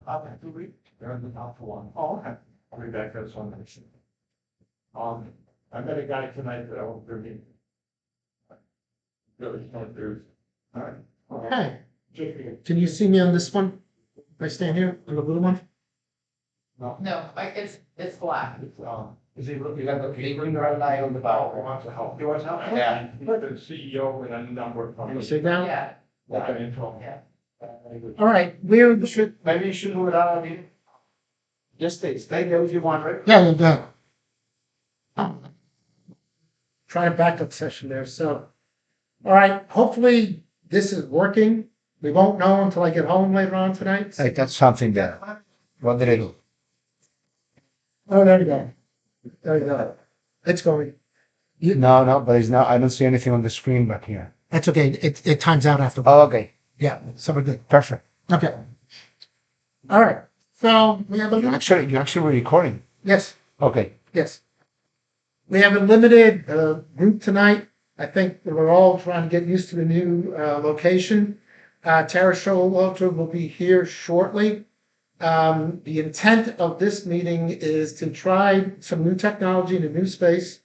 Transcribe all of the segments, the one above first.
Up in 2 weeks, they're in the top for one. Oh, okay. I'll be back for one next. I met a guy tonight that I won't meet. Really, through. All right. Okay. Can you see me on this one? If I stand here on the little one? No, it's black. Is he looking at the cabling right now on the bow? He wants to help. He wants help? Yeah. The CEO and a number of. Can you sit down? Yeah, Okay, intro. yeah. All right, where should, Maybe you should move it out of here. Just stay there if you want, right? yeah, we'll go. Try a backup session there, so. All right, hopefully this is working. We won't know until I get home later on tonight. Hey, that's something that. What did I do? Oh, there you go. There you go. It's going. No, but it's not. I don't see anything on the screen back here. That's okay. It times out after. Oh, okay. Yeah, so we're good. Perfect. Okay. All right. So we have You're actually recording. yes, Okay. yes. We have a limited group tonight. I think we're all trying to get used to the new location. Tara Showalter will be here shortly. The intent of this meeting is to try some new technology in a new space,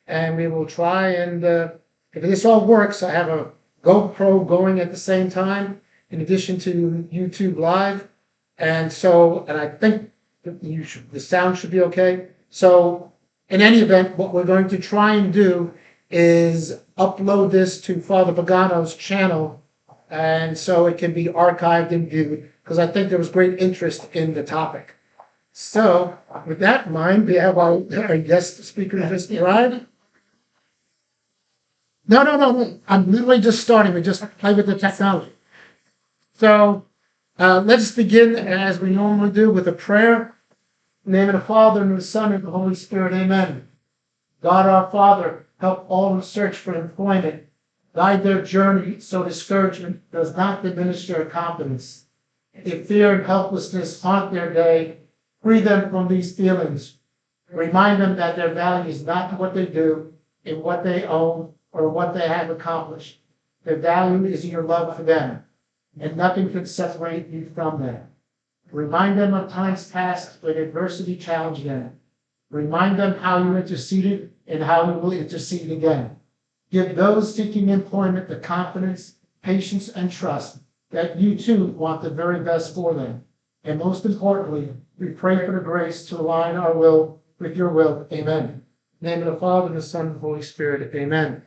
and we will try and if this all works, I have a GoPro going at the same time, in addition to YouTube Live, and I think the sound should be okay. So, in any event, what we're going to try and do is upload this to Father Pagano's channel, and so it can be archived and viewed, because I think there was great interest in the topic. So, with that in mind, we have our guest speaker just arrived. No. I'm literally just starting. We just play with the technology. So, let's begin as we normally do with a prayer. In the name of the Father, and the Son, and the Holy Spirit, amen. God our Father, help all who search for employment. Guide their journey so discouragement does not diminish their confidence. If fear and helplessness haunt their day, free them from these feelings. Remind them that their value is not in what they do, in what they own, or what they have accomplished. Their value is in your love for them, and nothing can separate you from them. Remind them of times past when adversity challenged them. Remind them how you interceded and how you will intercede again. Give those seeking employment the confidence, patience, and trust that you too want the very best for them. And most importantly, we pray for the grace to align our will with your will. Amen. In the name of the Father, and the Son, and the Holy Spirit. Amen.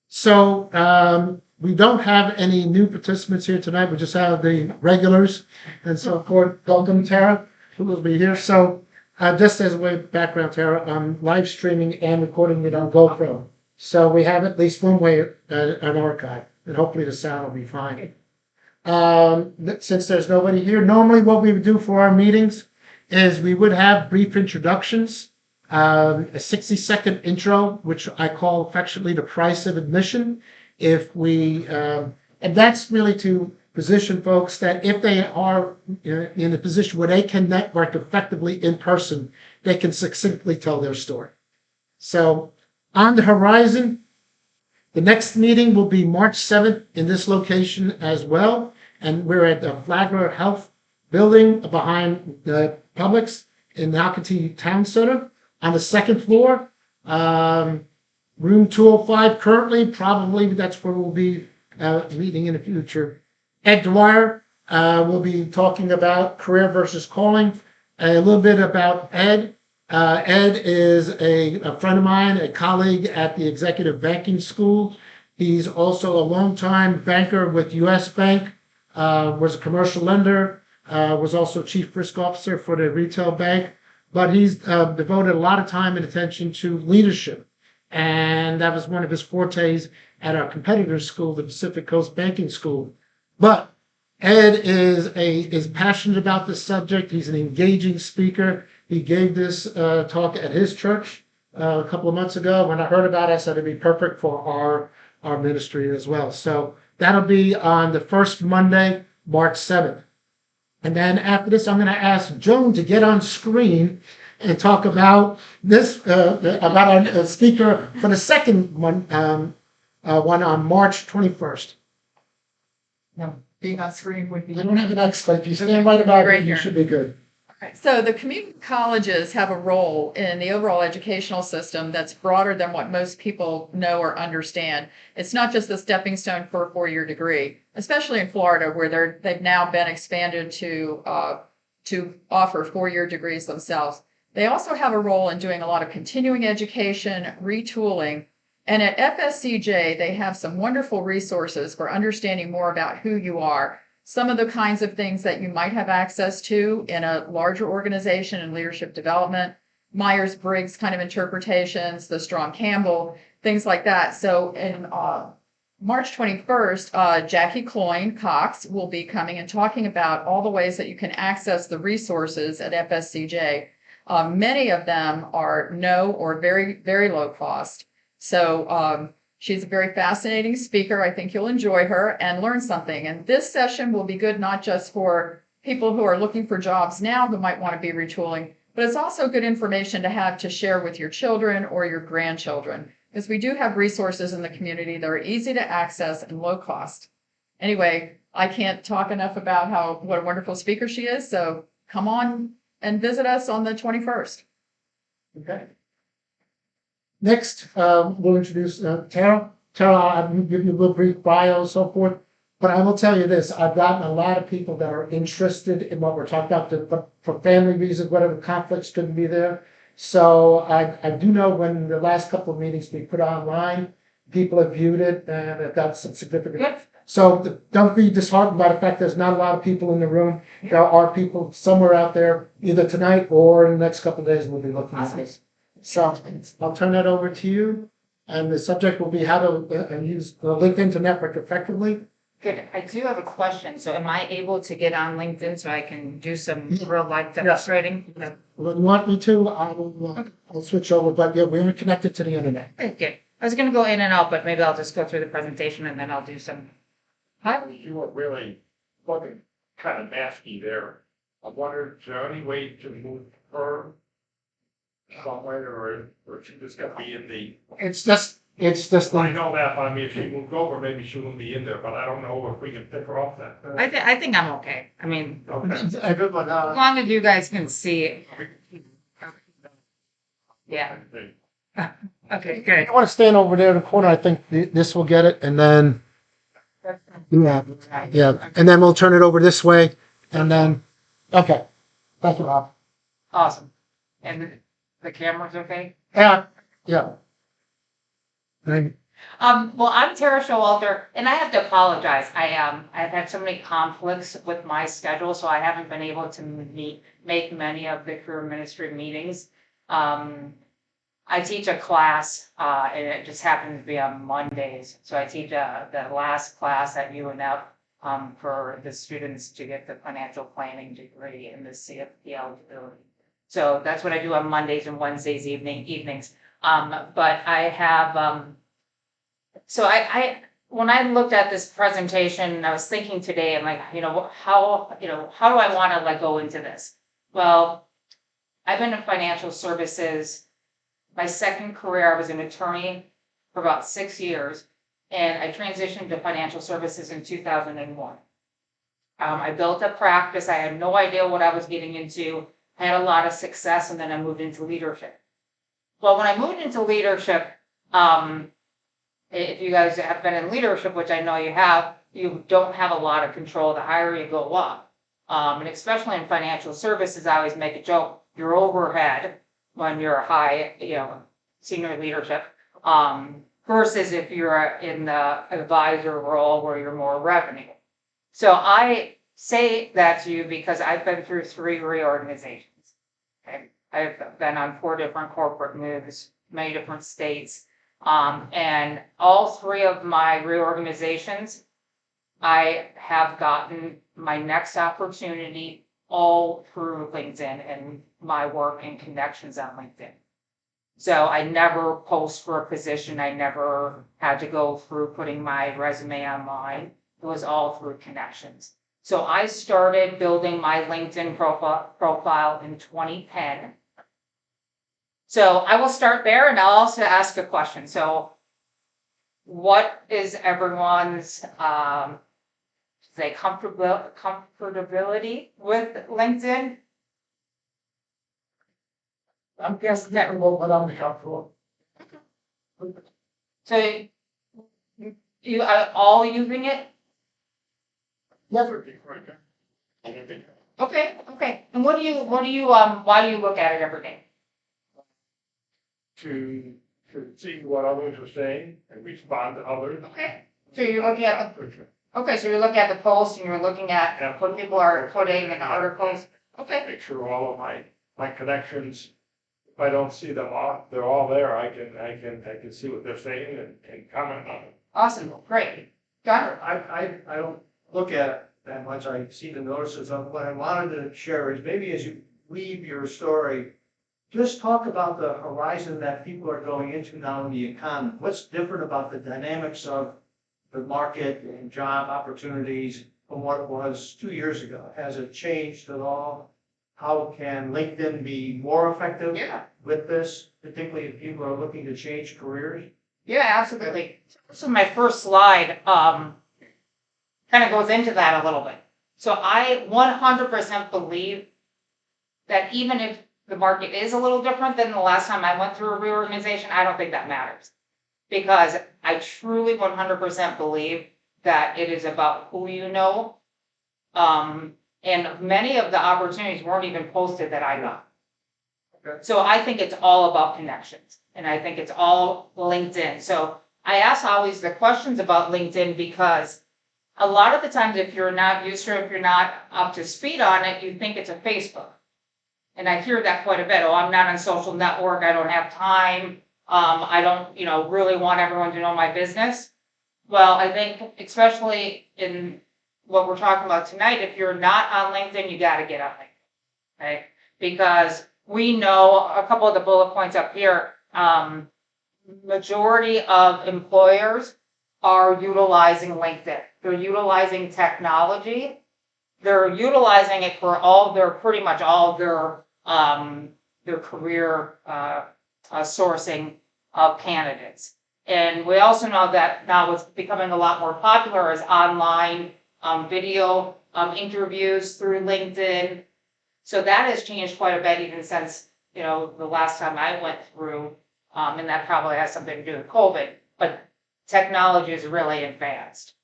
So we don't have any new participants here tonight. We just have the regulars and so forth. Welcome, Tara, who will be here. So just as a way of background, Tara, I'm live streaming and recording it on GoPro. So we have at least one way an archive, and hopefully the sound will be fine. Since there's nobody here, normally what we would do for our meetings is we would have brief introductions, a 60-second intro, which I call affectionately the price of admission. And that's really to position folks that if they are in a position where they can network effectively in person, they can succinctly tell their story. So on the horizon, the next meeting will be March 7th in this location as well. And we're at the Flagler Health Building behind the Publix in the Alcatraz Town Center. On the second floor, room 205 currently, probably that's where we'll be meeting in the future. Ed Dwyer will be talking about career versus calling, a little bit about Ed. Ed is a friend of mine, a colleague at the Executive Banking School. He's also a longtime banker with U.S. Bank, was a commercial lender, was also chief risk officer for the retail bank. But he's devoted a lot of time and attention to leadership. And that was one of his fortes at our competitor school, the Pacific Coast Banking School. But Ed is passionate about this subject. He's an engaging speaker. He gave this talk at his church a couple of months ago. When I heard about it, I said it'd be perfect for our ministry as well. So that'll be on the first Monday, March 7th. And then after this, I'm going to ask Joan to get on screen and talk about this, about a speaker for the second one on March 21st. No. being on screen would be. You don't have an X, but if you stand right about Right it, you here. should be good. So the community colleges have a role in the overall educational system that's broader than what most people know or understand. It's not just the stepping stone for a four-year degree, especially in Florida, where they've now been expanded to offer four-year degrees themselves. They also have a role in doing a lot of continuing education, retooling, and at FSCJ, they have some wonderful resources for understanding more about who you are. Some of the kinds of things that you might have access to in a larger organization and leadership development, Myers-Briggs kind of interpretations, the Strong-Campbell, things like that. So in March 21st, Jackie Cloyne Cox will be coming and talking about all the ways that you can access the resources at FSCJ. Many of them are no or very, very low cost. So she's a very fascinating speaker. I think you'll enjoy her and learn something. And this session will be good not just for people who are looking for jobs now who might want to be retooling, but it's also good information to have to share with your children or your grandchildren, because we do have resources in the community that are easy to access and low cost. Anyway, I can't talk enough about what a wonderful speaker she is. So come on and visit us on the 21st. Okay. Next, we'll introduce Tara. Tara, I'll give you a little brief bio and so forth. But I will tell you this, I've gotten a lot of people that are interested in what we're talking about, but for family reasons, whatever conflicts couldn't be there. So I do know when the last couple of meetings we put online, people have viewed it and it got some significant. Good. So don't be disheartened by the fact there's not a lot of people in the room. There are people somewhere out there, either tonight or in the next couple of days, we'll be looking at this. So I'll turn that over to you. And the subject will be how to use LinkedIn to network effectively. Good. I do have a question. So am I able to get on LinkedIn so I can do some real life demonstrating? If you want me to, I'll switch over, but yeah, we're connected to the internet. Okay. I was going to go in and out, but maybe I'll just go through the presentation and then I'll do some. You were really looking kind of nasty there. I wondered, is there any way to move her somewhere, or she just got to be in the? It's just I know that, but I mean, if she moved over, maybe she wouldn't be in there, but I don't know if we can pick her off that. I think I'm okay. I mean, Okay. a good one. as long as you guys can see it. Yeah. Okay, good. You want to stand over there in the corner, I think this will get it, and then, yeah, and then we'll turn it over this way, and then, okay. Thank you, Rob. Awesome. And the camera's okay? Yeah, yeah. And Well, I'm Tara Showalter, and I have to apologize. I've had so many conflicts with my schedule, so I haven't been able to make many of the career ministry meetings. I teach a class, and it just happens to be on Mondays. So I teach the last class at UNF for the students to get the financial planning degree and the CFP eligibility. So that's what I do on Mondays and Wednesdays evenings. But I have, so I when I looked at this presentation, I was thinking today, I'm like, how do I want to like go into this? Well, I've been in financial services. My second career, I was an attorney for about 6 years, and I transitioned to financial services in 2001. I built a practice. I had no idea what I was getting into. I had a lot of success, and then I moved into leadership. Well, when I moved into leadership, if you guys have been in leadership, which I know you have, you don't have a lot of control. The higher you go up, and especially in financial services, I always make a joke, your overhead when you're high, senior leadership, versus if you're in the advisor role where you're more revenue. So I say that to you because I've been through 3 reorganizations. Okay? I've been on 4 different corporate moves, many different states. And all 3 of my reorganizations, I have gotten my next opportunity all through LinkedIn and my work and connections on LinkedIn. So I never post for a position. I never had to go through putting my resume online. It was all through connections. So I started building my LinkedIn profile in 2010. So I will start there, and I'll also ask a question. So what is everyone's say comfortability with LinkedIn. I'm guessing that remote, but I'm comfortable. So you are all using it? Yes, Okay. And why do you look at it every day? To see what others are saying and respond to others. Okay. So you're looking at so you're looking at the posts and you're looking at what people are putting in articles. Okay. Make sure all of my connections, if I don't see them all, they're all there, I can see what they're saying and comment on it. Awesome. Great. John? I don't look at it that much. I see the notices of what I wanted to share is maybe as you weave your story, just talk about the horizon that people are going into now in the economy. What's different about the dynamics of the market and job opportunities from what it was 2 years ago? Has it changed at all? How can LinkedIn be more effective with this, particularly if people are looking to change careers? Yeah, absolutely. So my first slide kind of goes into that a little bit. So I 100% believe that even if the market is a little different than the last time I went through a reorganization, I don't think that matters. Because I truly 100% believe that it is about who you know. And many of the opportunities weren't even posted that I got. Okay. So I think it's all about connections. And I think it's all LinkedIn. So I ask always the questions about LinkedIn because a lot of the times if you're not used to it, if you're not up to speed on it, you think it's a Facebook. And I hear that quite a bit. Oh, I'm not on social network. I don't have time. I don't, really want everyone to know my business. Well, I think especially in what we're talking about tonight, if you're not on LinkedIn, you got to get on LinkedIn, okay? Because we know a couple of the bullet points up here, majority of employers are utilizing LinkedIn. They're utilizing technology. They're utilizing it for pretty much all of their career sourcing of candidates. And we also know that now what's becoming a lot more popular is online video interviews through LinkedIn. So that has changed quite a bit even since, the last time I went through, and that probably has something to do with COVID, but technology is really advanced.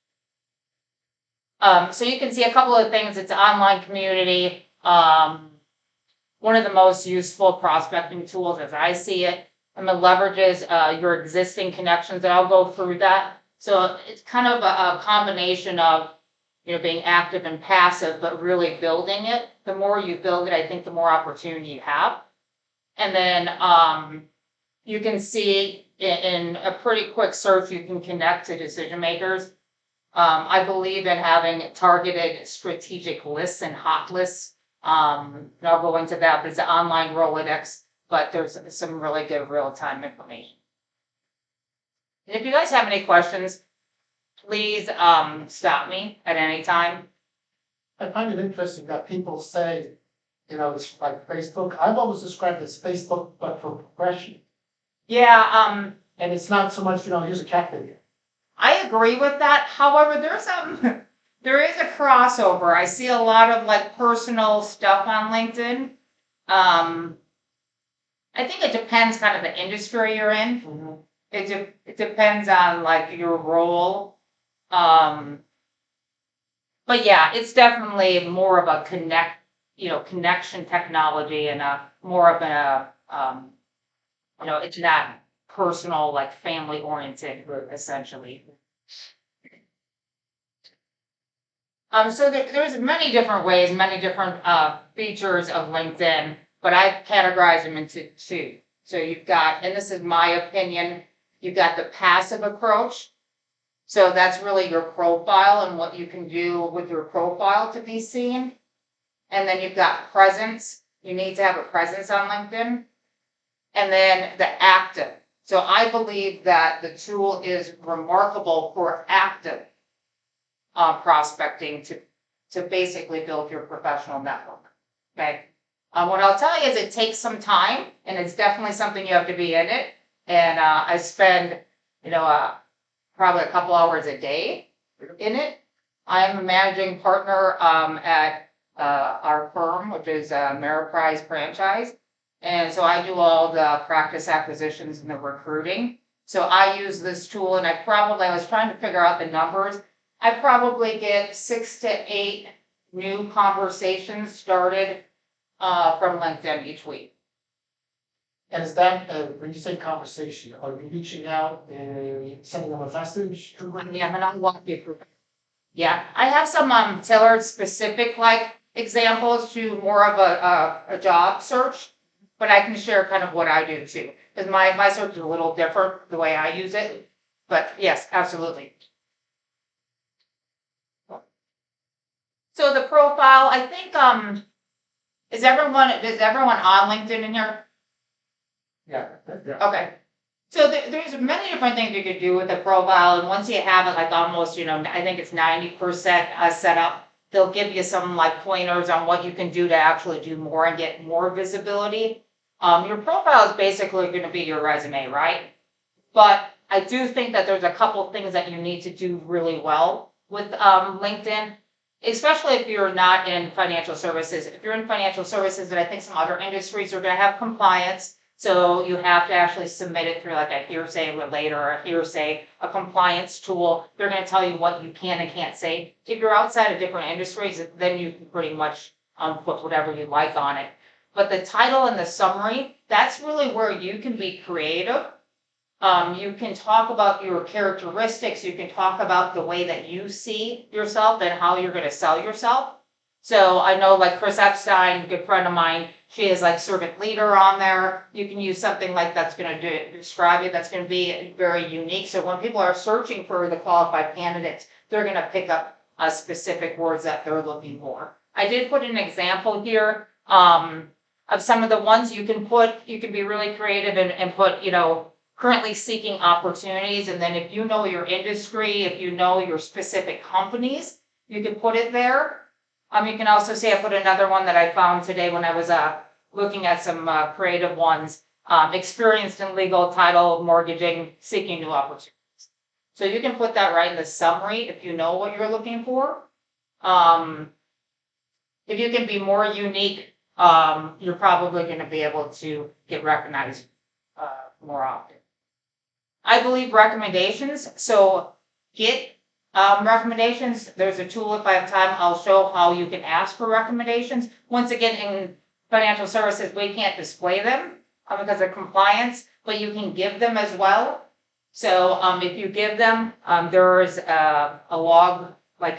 So you can see a couple of things. It's an online community. One of the most useful prospecting tools as I see it. And it leverages your existing connections, and I'll go through that. So it's kind of a combination of being active and passive, but really building it. The more you build it, I think the more opportunity you have. And then you can see in a pretty quick search, you can connect to decision makers. I believe in having targeted strategic lists and hot lists. And I'll go into that, but it's an online Rolodex, but there's some really good real-time information. And if you guys have any questions, please stop me at any time. I find it interesting that people say, it's like Facebook. I've always described it as Facebook, but for progression. Yeah, And it's not so much, here's a cat video. I agree with that. However, there is a crossover. I see a lot of personal stuff on LinkedIn. I think it depends kind of the industry you're in. Mm-hmm. It depends on your role. But yeah, it's definitely more of a connection technology and more of it's not personal, family oriented, essentially. So there's many different ways, many different features of LinkedIn, but I categorize them into two. So you've got, and this is my opinion, you've got the passive approach. So that's really your profile and what you can do with your profile to be seen. And then you've got presence. You need to have a presence on LinkedIn. And then the active. So I believe that the tool is remarkable for active prospecting to basically build your professional network. Okay. What I'll tell you is it takes some time, and it's definitely something you have to be in it. And I spend, probably a couple hours a day in it. I am a managing partner at our firm, which is Ameriprise Franchise. And so I do all the practice acquisitions and the recruiting. So I use this tool and I was trying to figure out the numbers. I probably get 6 to 8 new conversations started from LinkedIn each week. And is that, when you say conversation, are you reaching out and sending them a message? Yeah, and I'll walk you through. Yeah, I have some tailored specific like examples to more of a job search, but I can share kind of what I do too. Because my search is a little different the way I use it. But yes, absolutely. So the profile, I think is everyone on LinkedIn in here? Yeah. Okay. So there's many different things you could do with the profile, and once you have it like almost, I think it's 90% set up, they'll give you some like pointers on what you can do to actually do more and get more visibility. Your profile is basically going to be your resume, right? But I do think that there's a couple things that you need to do really well with LinkedIn, especially if you're not in financial services. If you're in financial services, and I think some other industries are going to have compliance. So you have to actually submit it through like a hearsay relator or a compliance tool. They're going to tell you what you can and can't say. If you're outside of different industries, then you can pretty much put whatever you like on it. But the title and the summary, that's really where you can be creative. You can talk about your characteristics. You can talk about the way that you see yourself and how you're going to sell yourself. So I know like Chris Epstein, a good friend of mine, she is like servant leader on there. You can use something like that's going to describe it. That's going to be very unique. So when people are searching for the qualified candidates, they're going to pick up specific words that they're looking for. I did put an example here of some of the ones you can put. You can be really creative and put, currently seeking opportunities. And then if you know your industry, if you know your specific companies, you can put it there. You can also see I put another one that I found today when I was looking at some creative ones. Experienced in legal, title, mortgaging, seeking new opportunities. So you can put that right in the summary if you know what you're looking for. If you can be more unique, you're probably going to be able to get recognized more often. I believe recommendations. So get recommendations. There's a tool, if I have time, I'll show how you can ask for recommendations. Once again, in financial services, we can't display them because of compliance, but you can give them as well. So if you give them, there is a log, like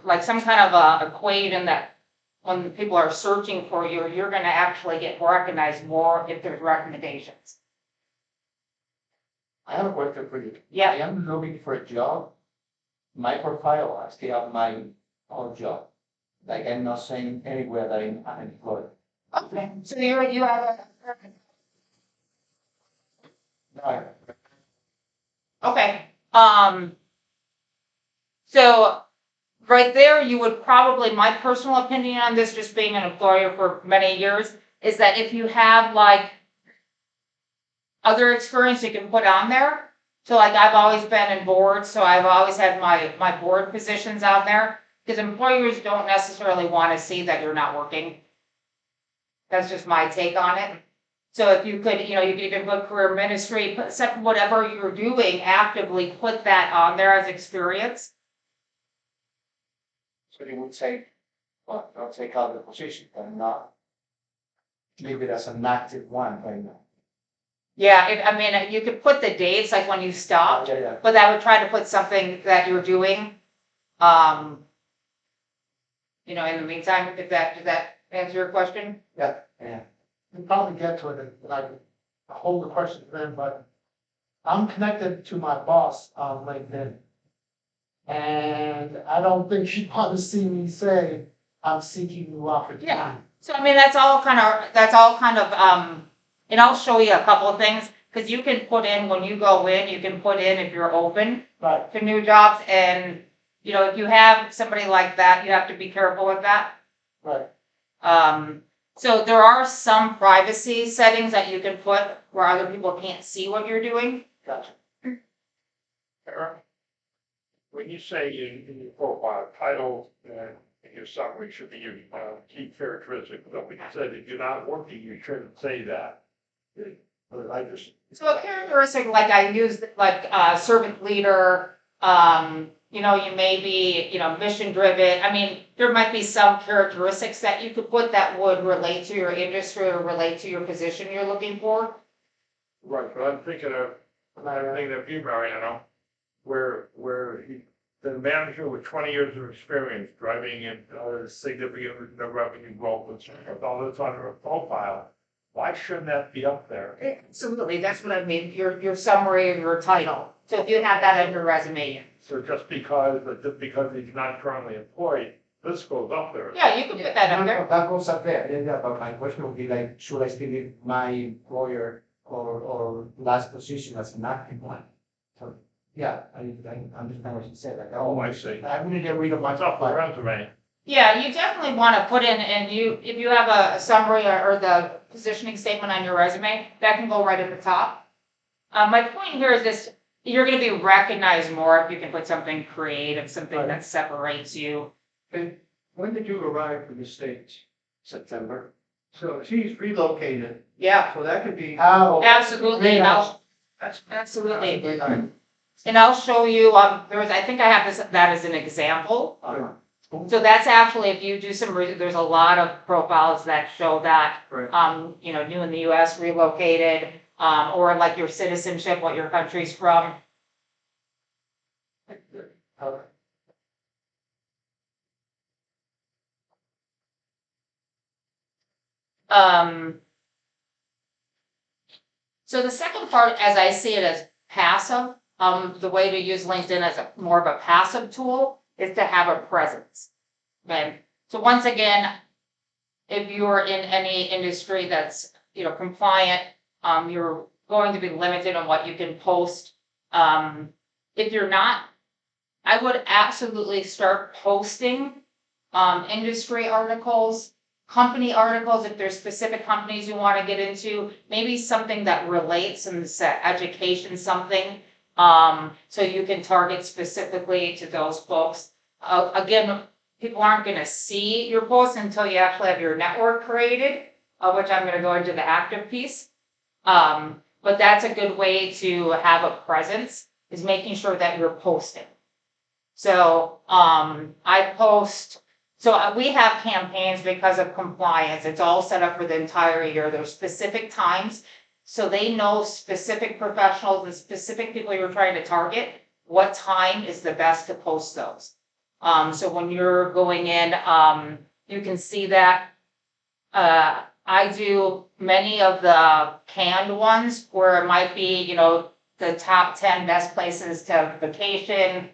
like some kind of equation that when people are searching for you, you're going to actually get recognized more if there's recommendations. I have a question for you. Yeah. I am looking for a job. My profile, I still have my own job. Like I'm not saying anywhere that I'm unemployed. Okay. So you have No, okay. So right there, you would probably, my personal opinion on this, just being an employer for many years, is that if you have like other experience you can put on there. So like I've always been in boards, so I've always had my board positions on there because employers don't necessarily want to see that you're not working. That's just my take on it. So if you could, you could even put career ministry, put whatever you're doing actively, put that on there as experience. so you would say, well, I'll take out the position, but not leave it as an active one right now. Yeah, you could put the dates like when you stopped, Yeah. but I would try to put something that you're doing. In the meantime, does that answer your question? Yeah. We'll probably get to it, and I can hold the question then, but I'm connected to my boss on LinkedIn. And I don't think she'd want to see me say, I'm seeking new opportunities. Yeah. So that's all kind of, and I'll show you a couple of things, because you can put in, when you go in, you can put in if you're open Right. to new jobs, and, if you have somebody like that, you have to be careful with that. Right. So there are some privacy settings that you can put where other people can't see what you're doing. Gotcha. when you say in your profile, title and your summary should be your key characteristics, but when you said if you're not working, you shouldn't say that. But I just, So a characteristic like I used, like servant leader, you know, you may be, you know, mission driven. I mean, there might be some characteristics that you could put that would relate to your industry or relate to your position you're looking for. right, but I'm thinking of you, Mariano, where the manager with 20 years of experience driving in significant revenue growth and so forth, all this on her profile. Why shouldn't that be up there? Absolutely, that's what I mean, your summary of your title. So if you have that on your resume, So just because he's not currently employed, this goes up there. yeah, you can put that No, up no, there. that goes up there, yeah, but my question would be like, should I still leave my employer or last position as an active one? So, yeah, I understand what you said, like, Oh, I see. I'm gonna get rid of my What's up the profile. resume? Yeah, you definitely want to put in, and if you have a summary or the positioning statement on your resume, that can go right at the top. My point here is this, you're gonna be recognized more if you can put something creative, something that separates you. And when did you arrive in the States? September. So she's relocated, Yeah, so that could be. Oh. absolutely, and That's absolutely. Right. And I'll show you, I think I have that as an example. Uh-huh. So that's actually, if you do there's a lot of profiles that show that, Right. you know, new in the US, relocated, or like your citizenship, what your country's from. So the second part, as I see it as passive, the way to use LinkedIn as more of a passive tool is to have a presence. Okay. So once again, if you're in any industry that's, you know, compliant, you're going to be limited on what you can post. If you're not, I would absolutely start posting industry articles, company articles, if there's specific companies you want to get into, maybe something that relates and education something, so you can target specifically to those folks. Again, people aren't going to see your posts until you actually have your network created, which I'm going to go into the active piece. But that's a good way to have a presence, is making sure that you're posting. So I post, so we have campaigns because of compliance. It's all set up for the entire year. There's specific times. So they know specific professionals and specific people you're trying to target, what time is the best to post those. So when you're going in, you can see that I do many of the canned ones where it might be, you know, the top 10 best places to vacation.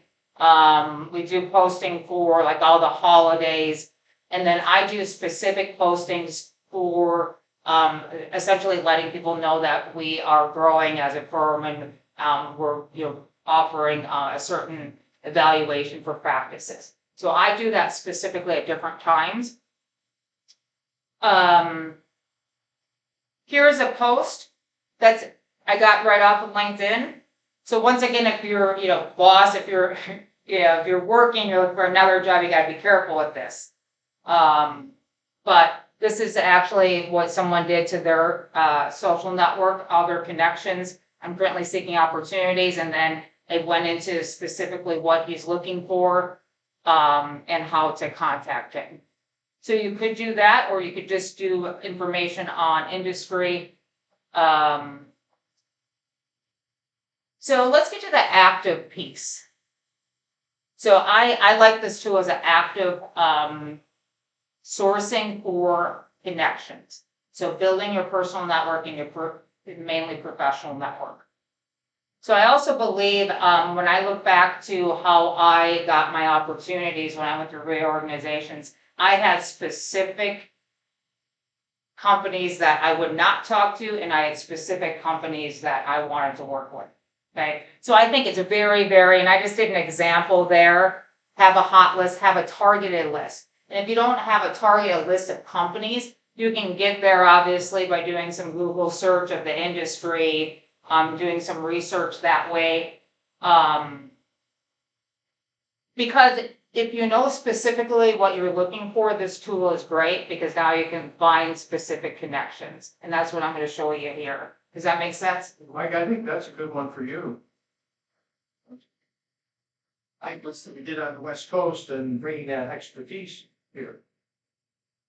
We do posting for like all the holidays, and then I do specific postings for essentially letting people know that we are growing as a firm, and we're, you know, offering a certain evaluation for practices. So I do that specifically at different times. Here's a post that's I got right off of LinkedIn. So once again, if you're, you know, boss, if you're if you're working, you're looking for another job, you got to be careful with this. But this is actually what someone did to their social network, all their connections. I'm currently seeking opportunities, and then it went into specifically what he's looking for, and how to contact him. So you could do that, or you could just do information on industry. So let's get to the active piece. So I like this tool as an active sourcing for connections. So building your personal network and your mainly professional network. So I also believe when I look back to how I got my opportunities when I went through reorganizations, I had specific companies that I would not talk to, and I had specific companies that I wanted to work with. Okay, so I think it's a very, and I just did an example there. Have a hot list, have a targeted list. And if you don't have a targeted list of companies, you can get there obviously by doing some Google search of the industry, doing some research that way. Because if you know specifically what you're looking for, this tool is great because now you can find specific connections. And that's what I'm going to show you here. Does that make sense? Mike, I think that's a good one for you. I listened, we did on the West Coast and bringing that expertise here.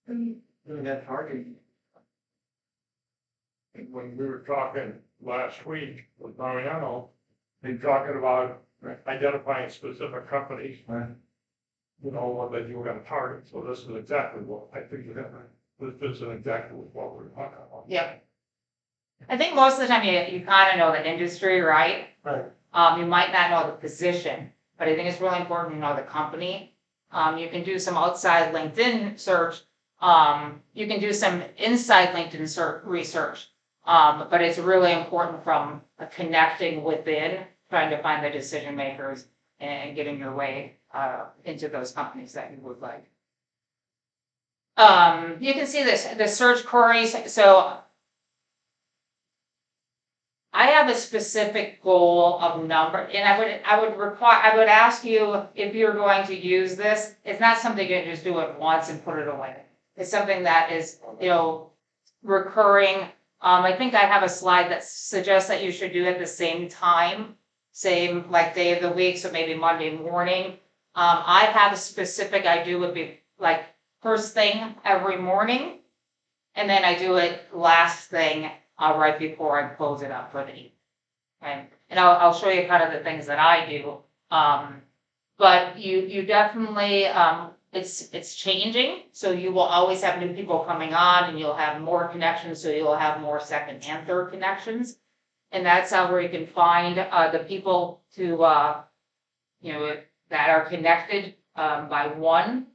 And doing that targeting. And when we were talking last week with Mariano, they talking about identifying specific companies. Right. You know, what that you were gonna target, so this is exactly what I think you have, this is exactly what we're talking about. Yeah. I think most of the time you kind of know the industry, right? Right. You might not know the position, but I think it's really important to know the company. You can do some outside LinkedIn search. You can do some inside LinkedIn research. But it's really important from connecting within, trying to find the decision makers and getting your way into those companies that you would like. You can see this, the search queries. So I have a specific goal of number, and I would ask you if you're going to use this. It's not something you can just do it once and put it away. It's something that is, recurring. I think I have a slide that suggests that you should do it at the same time, same like day of the week, so maybe Monday morning. I have a specific, I do would be like first thing every morning, and then I do it last thing right before I close it up for the evening. Okay? And I'll show you kind of the things that I do. But you definitely, it's changing, so you will always have new people coming on, and you'll have more connections, so you'll have more second and third connections. And that's how where you can find the people to that are connected by one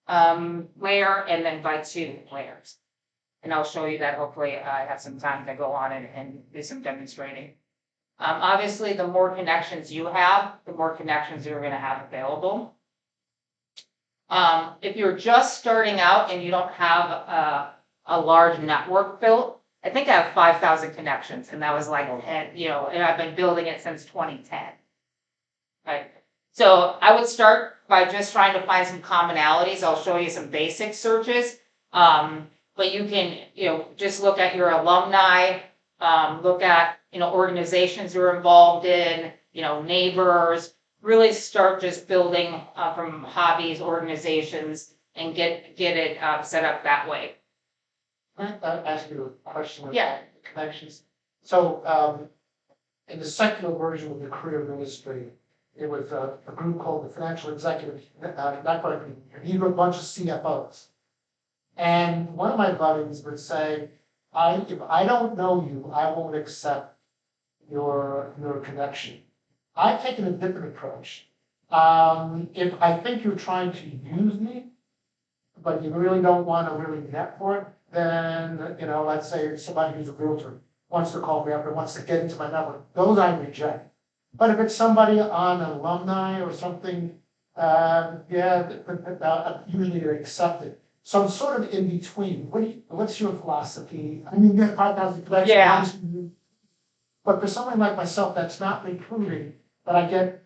layer and then by two layers. And I'll show you that. Hopefully I have some time to go on and do some demonstrating. Obviously, the more connections you have, the more connections you're going to have available. If you're just starting out and you don't have a large network built, I think I have 5,000 connections, and that was like, and I've been building it since 2010. Right. So I would start by just trying to find some commonalities. I'll show you some basic searches. But you can, just look at your alumni, look at, organizations you're involved in, neighbors, really start just building from hobbies, organizations, and get it set up that way. Can I ask you a question? Yeah. About the connections. So, in the secular version of the career ministry, it was a group called the Financial Executive Network, and you were a bunch of CFOs. And one of my buddies would say, if I don't know you, I won't accept your connection. I've taken a different approach. If I think you're trying to use me, but you really don't want to really network, then, let's say somebody who's a realtor wants to call me up and wants to get into my network, those I reject. But if it's somebody on an alumni or something, usually they're accepted. So I'm sort of in between. What's your philosophy? I mean, you have 5,000 connections. Yeah. But for someone like myself that's not recruiting, but I get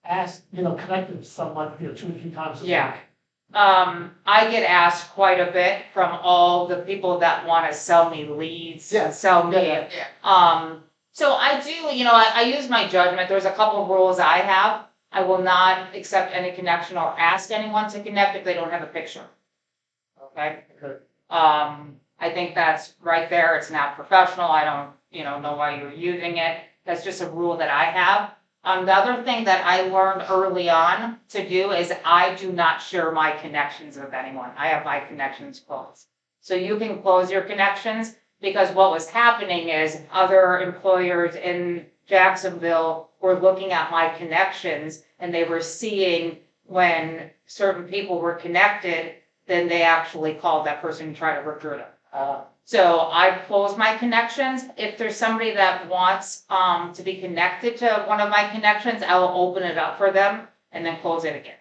asked, connected to someone, 2 or 3 times a week. Yeah. I get asked quite a bit from all the people that want to sell me leads, sell me. Yeah. So I do, I use my judgment. There's a couple of rules I have. I will not accept any connection or ask anyone to connect if they don't have a picture. Okay. I think that's right there. It's not professional. I don't, know why you're using it. That's just a rule that I have. The other thing that I learned early on to do is I do not share my connections with anyone. I have my connections closed. So you can close your connections, because what was happening is other employers in Jacksonville were looking at my connections, and they were seeing when certain people were connected, then they actually called that person and tried to recruit them. So I close my connections. If there's somebody that wants to be connected to one of my connections, I will open it up for them and then close it again.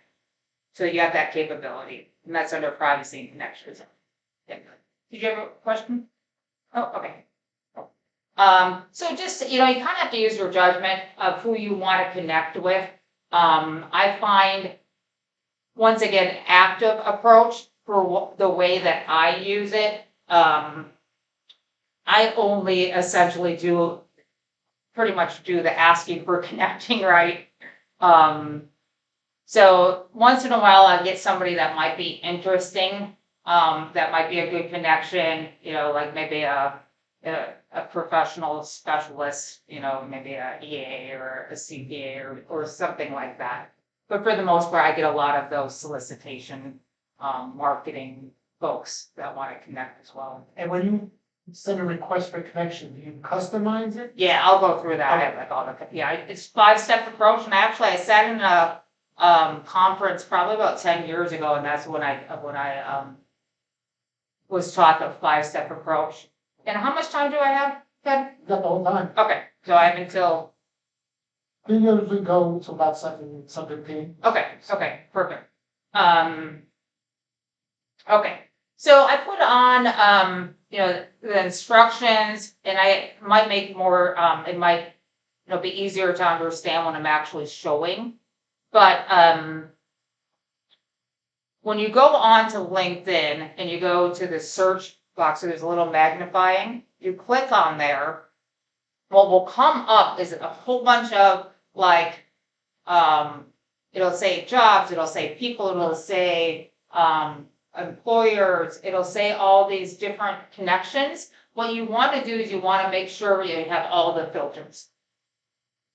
So you have that capability, and that's under privacy and connections. Yeah. Did you have a question? Oh, okay. So just, you kind of have to use your judgment of who you want to connect with. I find once again, active approach for the way that I use it. I only essentially pretty much do the asking for connecting, right? So once in a while I get somebody that might be interesting, that might be a good connection, like maybe a professional specialist, maybe a EA or a CPA or something like that. But for the most part, I get a lot of those solicitation, marketing folks that want to connect as well. And when you send a request for connection, do you customize it? Yeah, I'll go through that. I have like all the, it's 5-step approach. And actually I sat in a conference probably about 10 years ago, and that's when I was taught the 5-step approach. And how much time do I have, Ted? The whole time. Okay, so I have until, We usually go to about 7:15. okay, perfect. Okay, so I put on, the instructions, and I might make more, it might, be easier to understand when I'm actually showing. But, when you go on to LinkedIn and you go to the search box, so there's a little magnifying, you click on there, what will come up is a whole bunch of it'll say jobs, it'll say people, it'll say employers, it'll say all these different connections. What you want to do is you want to make sure you have all the filters.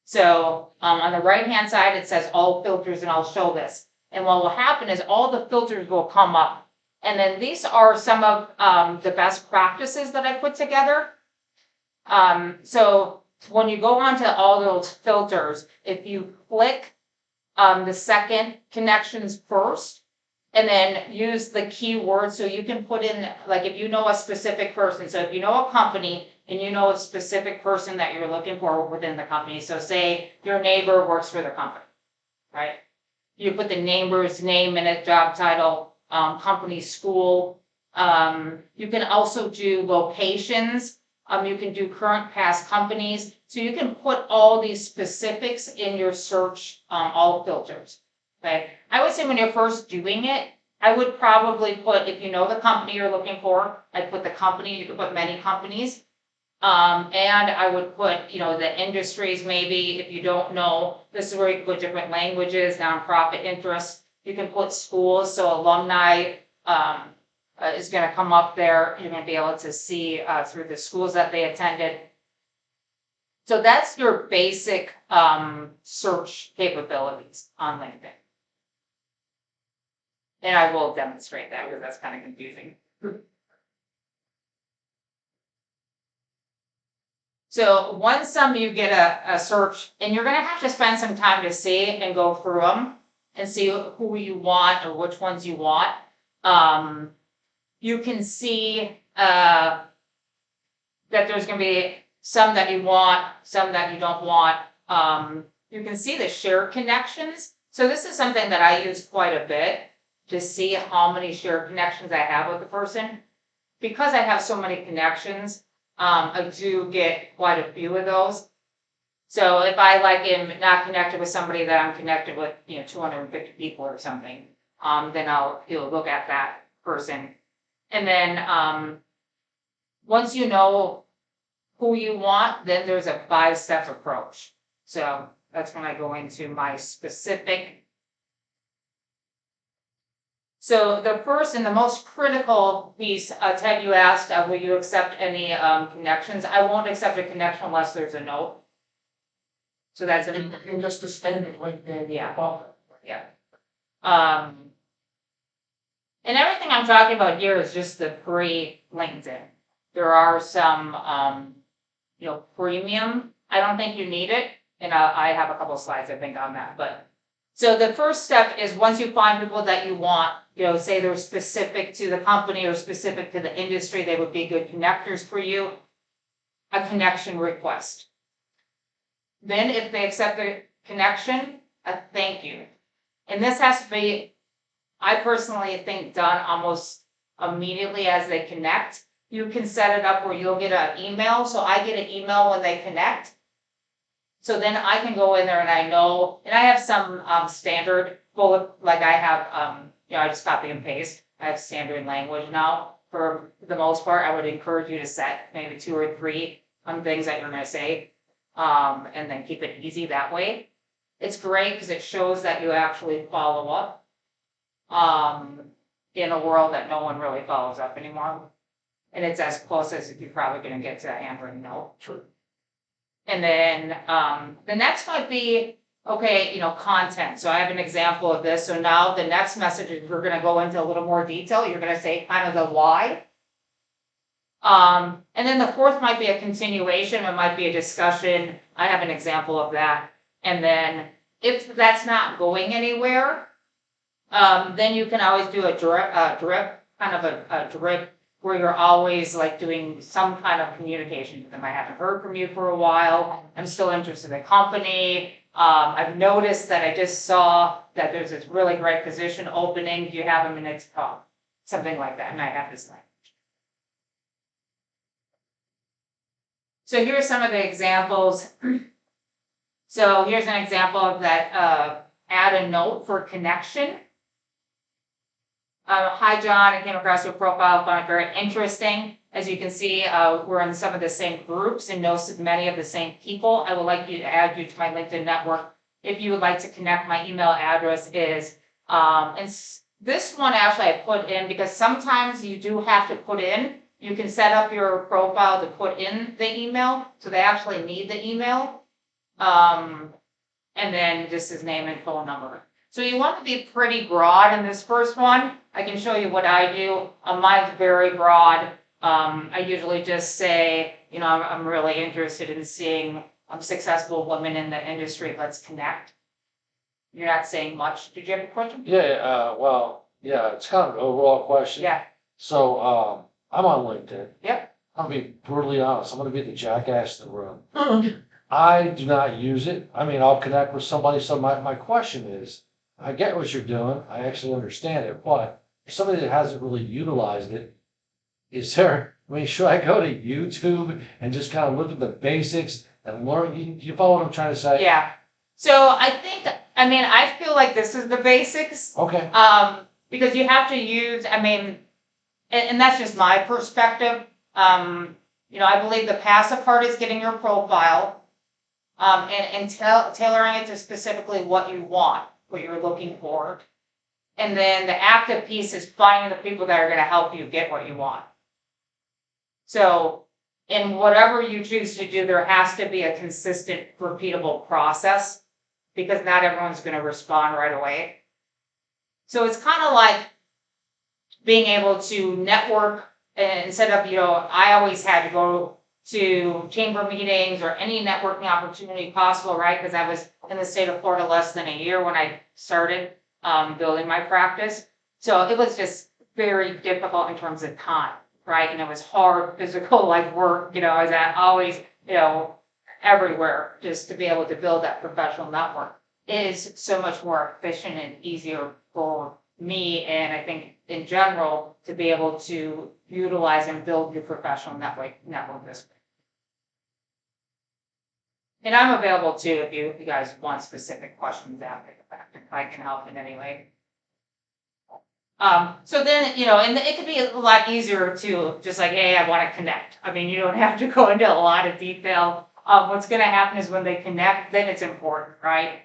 So on the right hand side, it says all filters, and I'll show this. And what will happen is all the filters will come up. And then these are some of the best practices that I put together. So when you go onto all those filters, if you click the second connections first, and then use the keyword, so you can put in, like if you know a specific person, so if you know a company and you know a specific person that you're looking for within the company, so say your neighbor works for the company, right? You put the neighbor's name in it, job title, company, school. You can also do locations. You can do current, past companies. So you can put all these specifics in your search, all filters. Okay. I would say when you're first doing it, I would probably put, if you know the company you're looking for, I'd put the company, you could put many companies. And I would put, the industries maybe, if you don't know, this is where you can put different languages, nonprofit interests. You can put schools, so alumni is going to come up there. You're going to be able to see through the schools that they attended. So that's your basic search capabilities on LinkedIn. And I will demonstrate that because that's kind of confusing. So once you get a search, and you're going to have to spend some time to see and go through them and see who you want or which ones you want. You can see that there's going to be some that you want, some that you don't want. You can see the shared connections. So this is something that I use quite a bit to see how many shared connections I have with the person. Because I have so many connections, I do get quite a few of those. So if I am not connected with somebody that I'm connected with, 250 people or something, then I'll look at that person. And then once you know who you want, then there's a 5-step approach. So that's when I go into my specific. So the first and the most critical piece, Ted, you asked, will you accept any connections? I won't accept a connection unless there's a note. So that's Just a standard LinkedIn. Yeah. Yeah. And everything I'm talking about here is just the free LinkedIn. There are some, premium. I don't think you need it. And I have a couple slides, I think, on that. But so the first step is once you find people that you want, say they're specific to the company or specific to the industry, they would be good connectors for you, a connection request. Then if they accept the connection, a thank you. And this has to be, I personally think, done almost immediately as they connect. You can set it up where you'll get an email. So I get an email when they connect. So then I can go in there and I know, and I have some standard bullet, like I have, I just copy and paste. I have standard language now. For the most part, I would encourage you to set maybe 2 or 3 things that you're going to say, and then keep it easy that way. It's great because it shows that you actually follow up in a world that no one really follows up anymore. And it's as close as you're probably going to get to a handwritten note. Sure. And then the next might be, okay, content. So I have an example of this. So now the next message is we're going to go into a little more detail. You're going to say kind of the why. And then the fourth might be a continuation. It might be a discussion. I have an example of that. And then if that's not going anywhere, then you can always do a drip, kind of a drip, where you're always like doing some kind of communication with them. I haven't heard from you for a while. I'm still interested in the company. I've noticed that I just saw that there's this really great position opening. Do you have a minute to talk? Something like that. And I have this language. So here's some of the examples. So here's an example of that. Add a note for connection. Hi, John. I came across your profile. Found it very interesting. As you can see, we're in some of the same groups and know many of the same people. I would like you to add you to my LinkedIn network. If you would like to connect, my email address is, and this one actually I put in because sometimes you do have to put in. You can set up your profile to put in the email. So they actually need the email. And then just his name and phone number. So you want to be pretty broad in this first one. I can show you what I do. Mine's very broad. I usually just say, I'm really interested in seeing successful women in the industry. Let's connect. You're not saying much. Did you have a question? Yeah, it's kind of an overall question. Yeah. So, I'm on LinkedIn. Yep. I'll be brutally honest. I'm gonna be the jackass in the room. I do not use it. I mean, I'll connect with somebody. So my question is, I get what you're doing. I actually understand it, but for somebody that hasn't really utilized it, should I go to YouTube and just kind of look at the basics and learn? You follow what I'm trying to say? Yeah. So I feel like this is the basics. Okay. Because you have to use, and that's just my perspective. I believe the passive part is getting your profile, and tailoring it to specifically what you want, what you're looking for. And then the active piece is finding the people that are going to help you get what you want. So in whatever you choose to do, there has to be a consistent, repeatable process because not everyone's going to respond right away. So it's kind of like being able to network instead of, I always had to go to chamber meetings or any networking opportunity possible, right? Because I was in the state of Florida less than a year when I started building my practice. So it was just very difficult in terms of time, right? And it was hard physical like work, I was always, everywhere just to be able to build that professional network. It is so much more efficient and easier for me, and I think in general, to be able to utilize and build your professional network this way. And I'm available too if you guys want specific questions after the fact, if I can help in any way. So then, and it could be a lot easier to just like, hey, I want to connect. You don't have to go into a lot of detail. What's going to happen is when they connect, then it's important, right?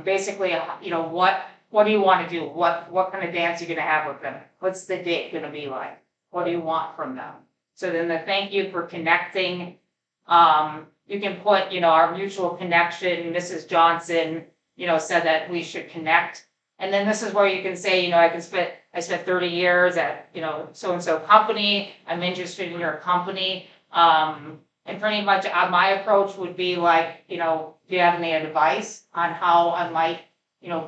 Basically, what do you want to do? What kind of dance are you going to have with them? What's the date going to be like? What do you want from them? So then the thank you for connecting. You can put, our mutual connection, Mrs. Johnson, said that we should connect. And then this is where you can say, I spent 30 years at, so-and-so company. I'm interested in your company. And pretty much my approach would be like, do you have any advice on how I might,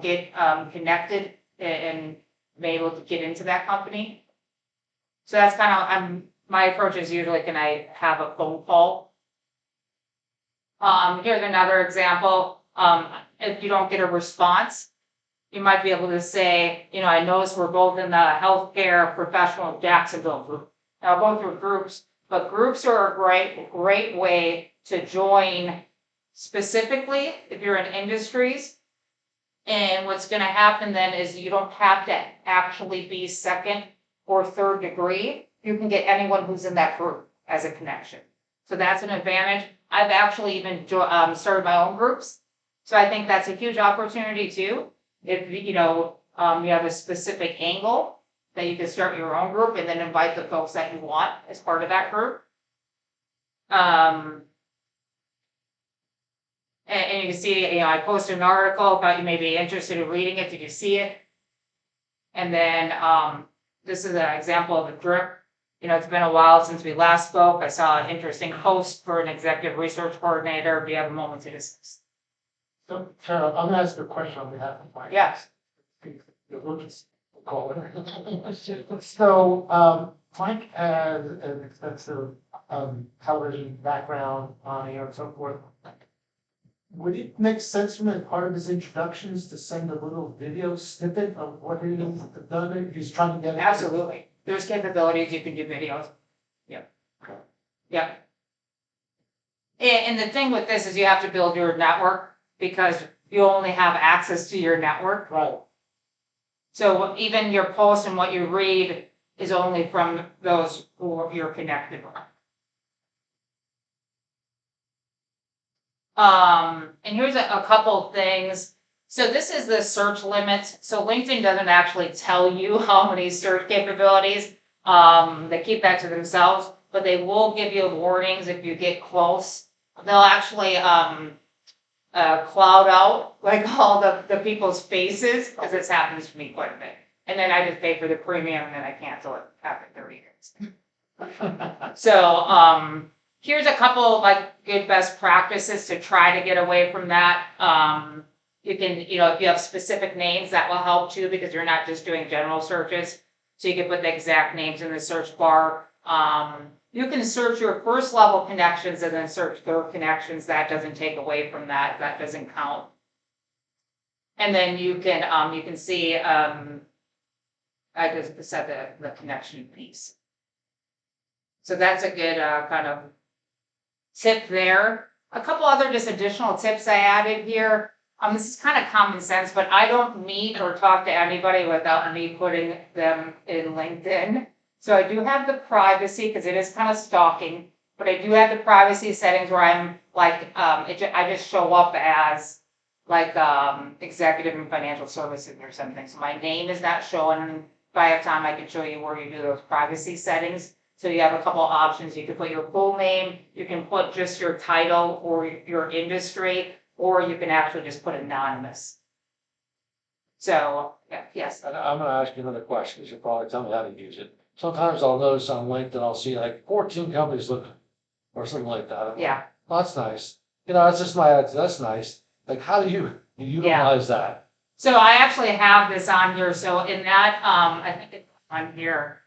get connected and be able to get into that company? So that's kind of, my approach is usually, can I have a phone call? Here's another example. If you don't get a response, you might be able to say, I noticed we're both in the healthcare professional Jacksonville group. Now, both are groups, but groups are a great way to join specifically if you're in industries. And what's gonna happen then is you don't have to actually be second or third degree. You can get anyone who's in that group as a connection. So that's an advantage. I've actually even started my own groups. So I think that's a huge opportunity too. If, you have a specific angle, that you can start your own group and then invite the folks that you want as part of that group. And you can see, I posted an article about you may be interested in reading it. Did you see it? And then this is an example of a drip. It's been a while since we last spoke. I saw an interesting post for an executive research coordinator. Do you have a moment to discuss? So, Tara, I'm gonna ask you a question on behalf of Mike. Yes. So, Mike has an extensive television background on air and so forth. Would it make sense for him as part of his introductions to send a little video snippet of what he's done? If he's trying to get. Absolutely. There's capabilities, you can do videos. Yep. Yep. And the thing with this is you have to build your network because you only have access to your network. Right. So even your post and what you read is only from those who you're connected with. And here's a couple things. So this is the search limit. So LinkedIn doesn't actually tell you how many search capabilities. They keep that to themselves, but they will give you warnings if you get close. They'll actually cloud out like all the people's faces, because this happens to me quite a bit. And then I just pay for the premium and then I cancel it after 30 days. So here's a couple like good best practices to try to get away from that. You can, if you have specific names, that will help too, because you're not just doing general searches. So you can put the exact names in the search bar. You can search your first level connections and then search third connections. That doesn't take away from that. That doesn't count. And then you can see, I just said the connection piece. So that's a good kind of tip there. A couple other just additional tips I added here. This is kind of common sense, but I don't meet or talk to anybody without me putting them in LinkedIn. So I do have the privacy because it is kind of stalking, but I do have the privacy settings where I'm like, I just show up as like executive and financial services or something. So my name is not showing. If I have time, I can show you where you do those privacy settings. So you have a couple options. You can put your full name, you can put just your title or your industry, or you can actually just put anonymous. So, yeah, yes. And I'm gonna ask you another question, because you'll probably tell me how to use it. Sometimes I'll notice on LinkedIn, I'll see like 14 companies looking, or something like that. I'm like, Yeah. well, that's nice. That's just my attitude, that's nice. Like, how do you utilize that? So I actually have this on here. So in that, I think it's on here.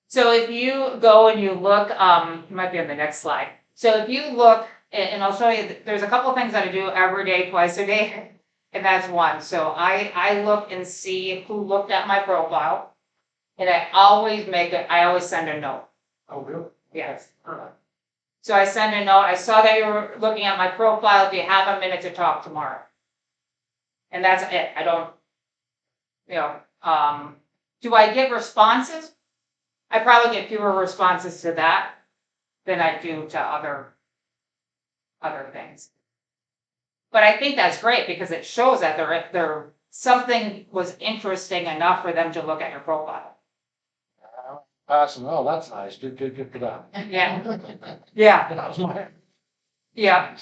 So if you go and you look, it might be on the next slide. So if you look, and I'll show you, there's a couple things that I do every day, twice a day, and that's one. So I look and see who looked at my profile, and I always send a note. Oh, really? Yes. So I send a note. I saw that you were looking at my profile. Do you have a minute to talk tomorrow? And that's it. I don't, do I get responses? I probably get fewer responses to that than I do to other things. But I think that's great because it shows that there something was interesting enough for them to look at your profile. Passing, oh, that's nice, good for them. Yeah. Yeah. Yeah.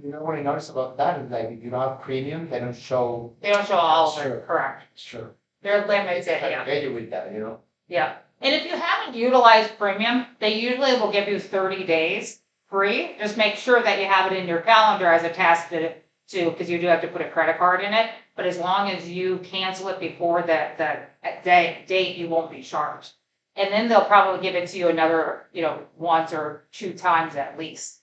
You know what I noticed about that is like if you don't have premium, they don't show. They don't show all of Sure. it, correct. It's true. They're limited, I yeah. get you with that, Yeah. And if you haven't utilized premium, they usually will give you 30 days free. Just make sure that you have it in your calendar as a task to because you do have to put a credit card in it. But as long as you cancel it before the date, you won't be charged. And then they'll probably give it to you another, once or two times at least.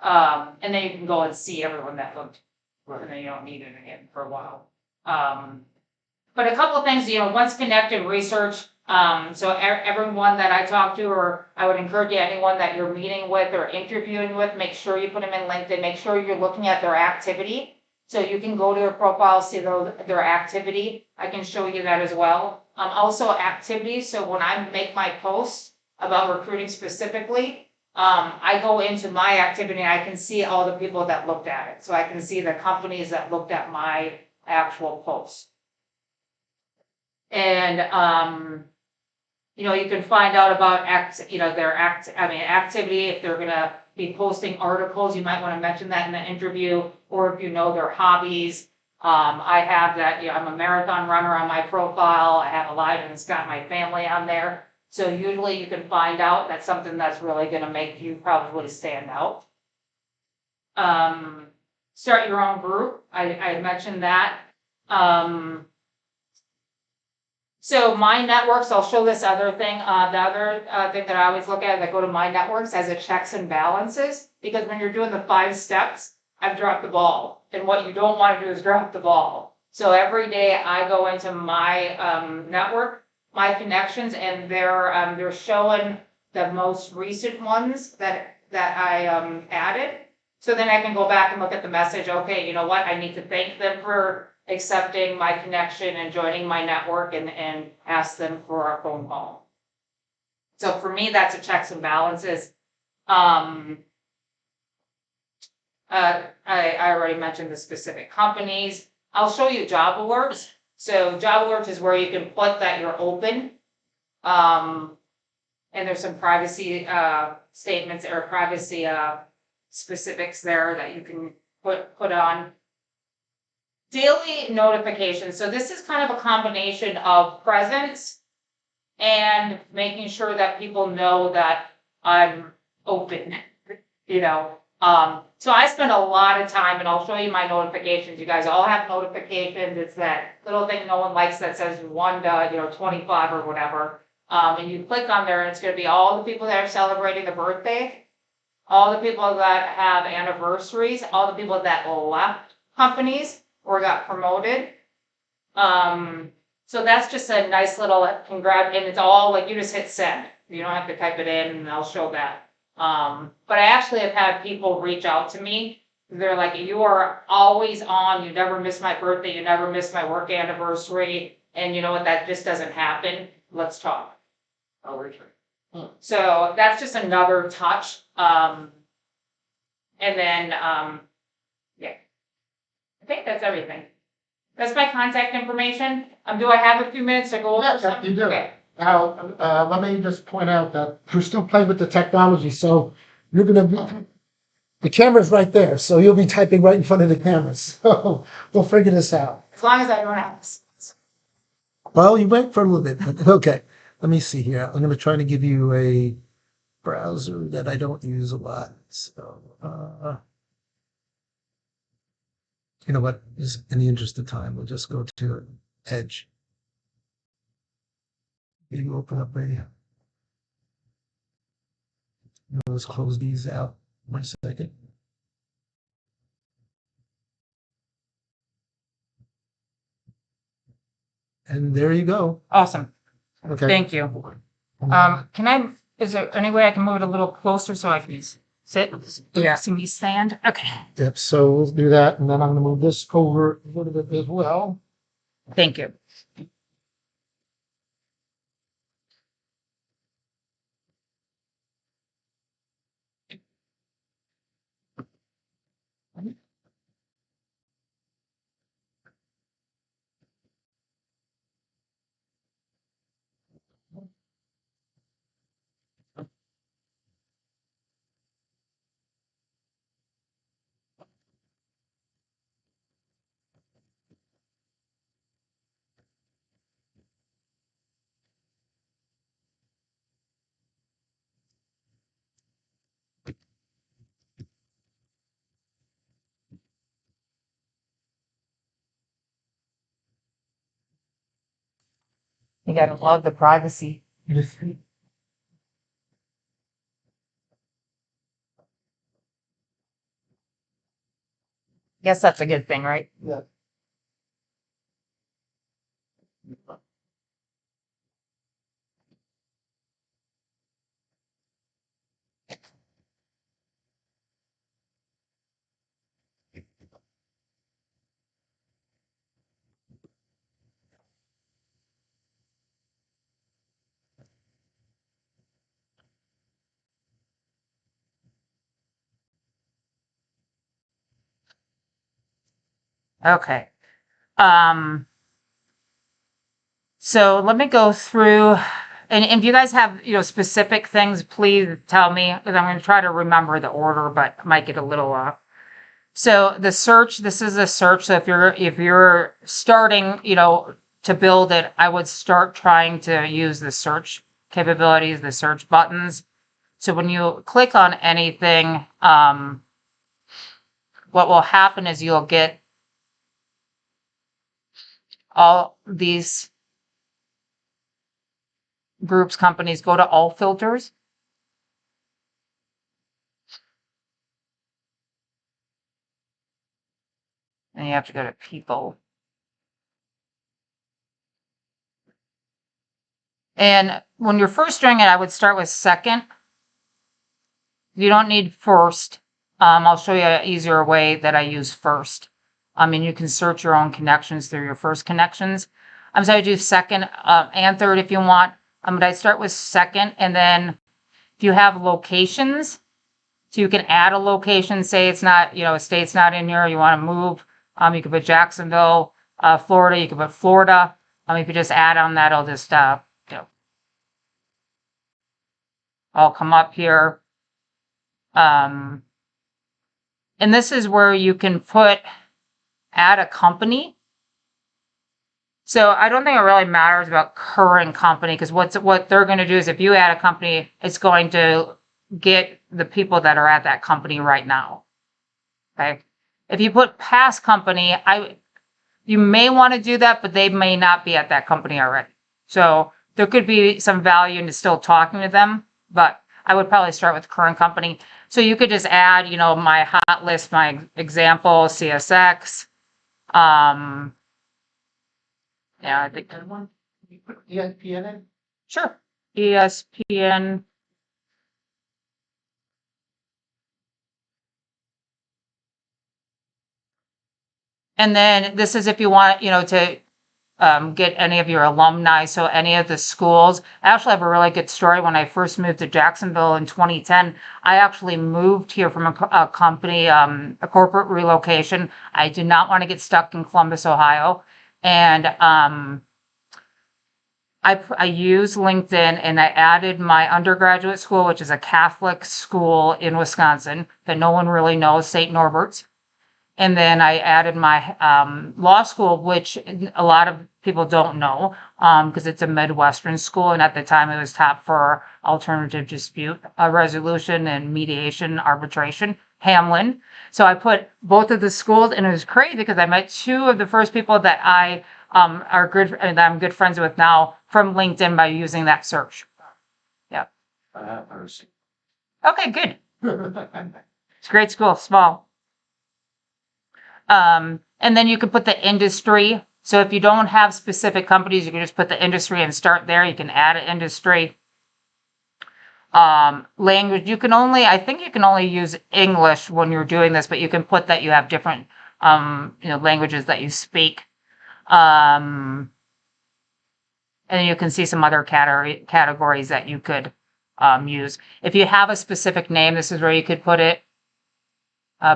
And then you can go and see everyone that looked, and then you don't need it again for a while. But a couple of things, once connected research, So everyone that I talk to, or I would encourage you, anyone that you're meeting with or interviewing with, make sure you put them in LinkedIn, make sure you're looking at their activity. So you can go to their profile, see their activity. I can show you that as well. Also activities, so when I make my posts about recruiting specifically, I go into my activity and I can see all the people that looked at it. So I can see the companies that looked at my actual post. And you can find out about their activity, if they're gonna be posting articles, you might want to mention that in the interview, or if you know their hobbies. I have that, I'm a marathon runner on my profile, I have a live and it's got my family on there. So usually you can find out that's something that's really gonna make you probably stand out. Start your own group, I mentioned that. So my networks, I'll show this other thing, the other thing that I always look at, I go to my networks as a checks and balances, because when you're doing the 5 steps, I've dropped the ball. And what you don't want to do is drop the ball. So every day I go into my network, my connections, and they're showing the most recent ones that I added. So then I can go back and look at the message, okay, you know what, I need to thank them for accepting my connection and joining my network, and ask them for a phone call. So for me, that's a checks and balances. I already mentioned the specific companies. I'll show you job alerts. So job alerts is where you can put that you're open. And there's some privacy statements or privacy specifics there that you can put on. Daily notifications. So this is kind of a combination of presence and making sure that people know that I'm open, So I spend a lot of time, and I'll show you my notifications. You guys all have notifications. It's that little thing no one likes that says 1 to 25 or whatever. And you click on there, and it's going to be all the people that are celebrating the birthday, all the people that have anniversaries, all the people that left companies or got promoted. So that's just a nice little congrats, and it's all like you just hit send. You don't have to type it in, and I'll show that. But I actually have had people reach out to me. They're like, you are always on. You never miss my birthday. You never miss my work anniversary. And you know what? That just doesn't happen. Let's talk. So that's just another touch. And then, yeah. I think that's everything. That's my contact information. Do I have a few minutes to go over Yeah, something? you do. Okay. Now, let me just point out that we're still playing with the technology, so you're gonna be, the camera's right there, so you'll be typing right in front of the camera, so we'll figure this out. As long as I don't have to. Well, you wait for a little bit, but okay. Let me see here. I'm gonna try to give you a browser that I don't use a lot, so, you know what, just in the interest of time, we'll just go to Edge. You open up let's close these out. 1 second. And there you go. Awesome. Okay. Thank you. Is there any way I can move it a little closer so I can sit? Yeah. See me stand? Okay. Yep. So we'll do that, and then I'm going to move this over a little bit as well. Thank you. You gotta love the privacy. Guess that's a good thing, right? Yeah. Okay. So let me go through, and if you guys have, specific things, please tell me, because I'm going to try to remember the order, but I might get a little off. So the search, this is a search. So if you're starting, to build it, I would start trying to use the search capabilities, the search buttons. So when you click on anything, what will happen is you'll get all these groups, companies, go to all filters. And you have to go to people. And when you're first doing it, I would start with second. You don't need first. I'll show you an easier way that I use first. And you can search your own connections through your first connections. So I do second and third if you want. But I start with second, and then if you have locations, so you can add a location, say it's not, a state's not in here, you want to move, you can put Jacksonville, Florida, you can put Florida. If you just add on that, I'll just, I'll come up here. And this is where you can add a company. So I don't think it really matters about current company, because what they're going to do is if you add a company, it's going to get the people that are at that company right now. Okay. If you put past company, you may want to do that, but they may not be at that company already. So there could be some value in still talking to them, but I would probably start with current company. So you could just add, my hot list, my example, CSX. Yeah, I think And one, you put ESPN in? sure. ESPN. And then this is if you want, to get any of your alumni. So any of the schools. I actually have a really good story. When I first moved to Jacksonville in 2010, I actually moved here from a company, a corporate relocation. I did not want to get stuck in Columbus, Ohio. And I used LinkedIn, and I added my undergraduate school, which is a Catholic school in Wisconsin that no one really knows, St. Norbert's. And then I added my law school, which a lot of people don't know, because it's a Midwestern school. And at the time, it was top for alternative dispute resolution and mediation arbitration, Hamlin. So I put both of the schools, and it was crazy because I met two of the first people that I are good, and I'm good friends with now from LinkedIn by using that search. Yeah. Okay, good. It's a great school, small. And then you can put the industry. So if you don't have specific companies, you can just put the industry and start there. You can add an industry. Language, I think you can only use English when you're doing this, but you can put that you have different, languages that you speak. And you can see some other categories that you could use. If you have a specific name, this is where you could put it.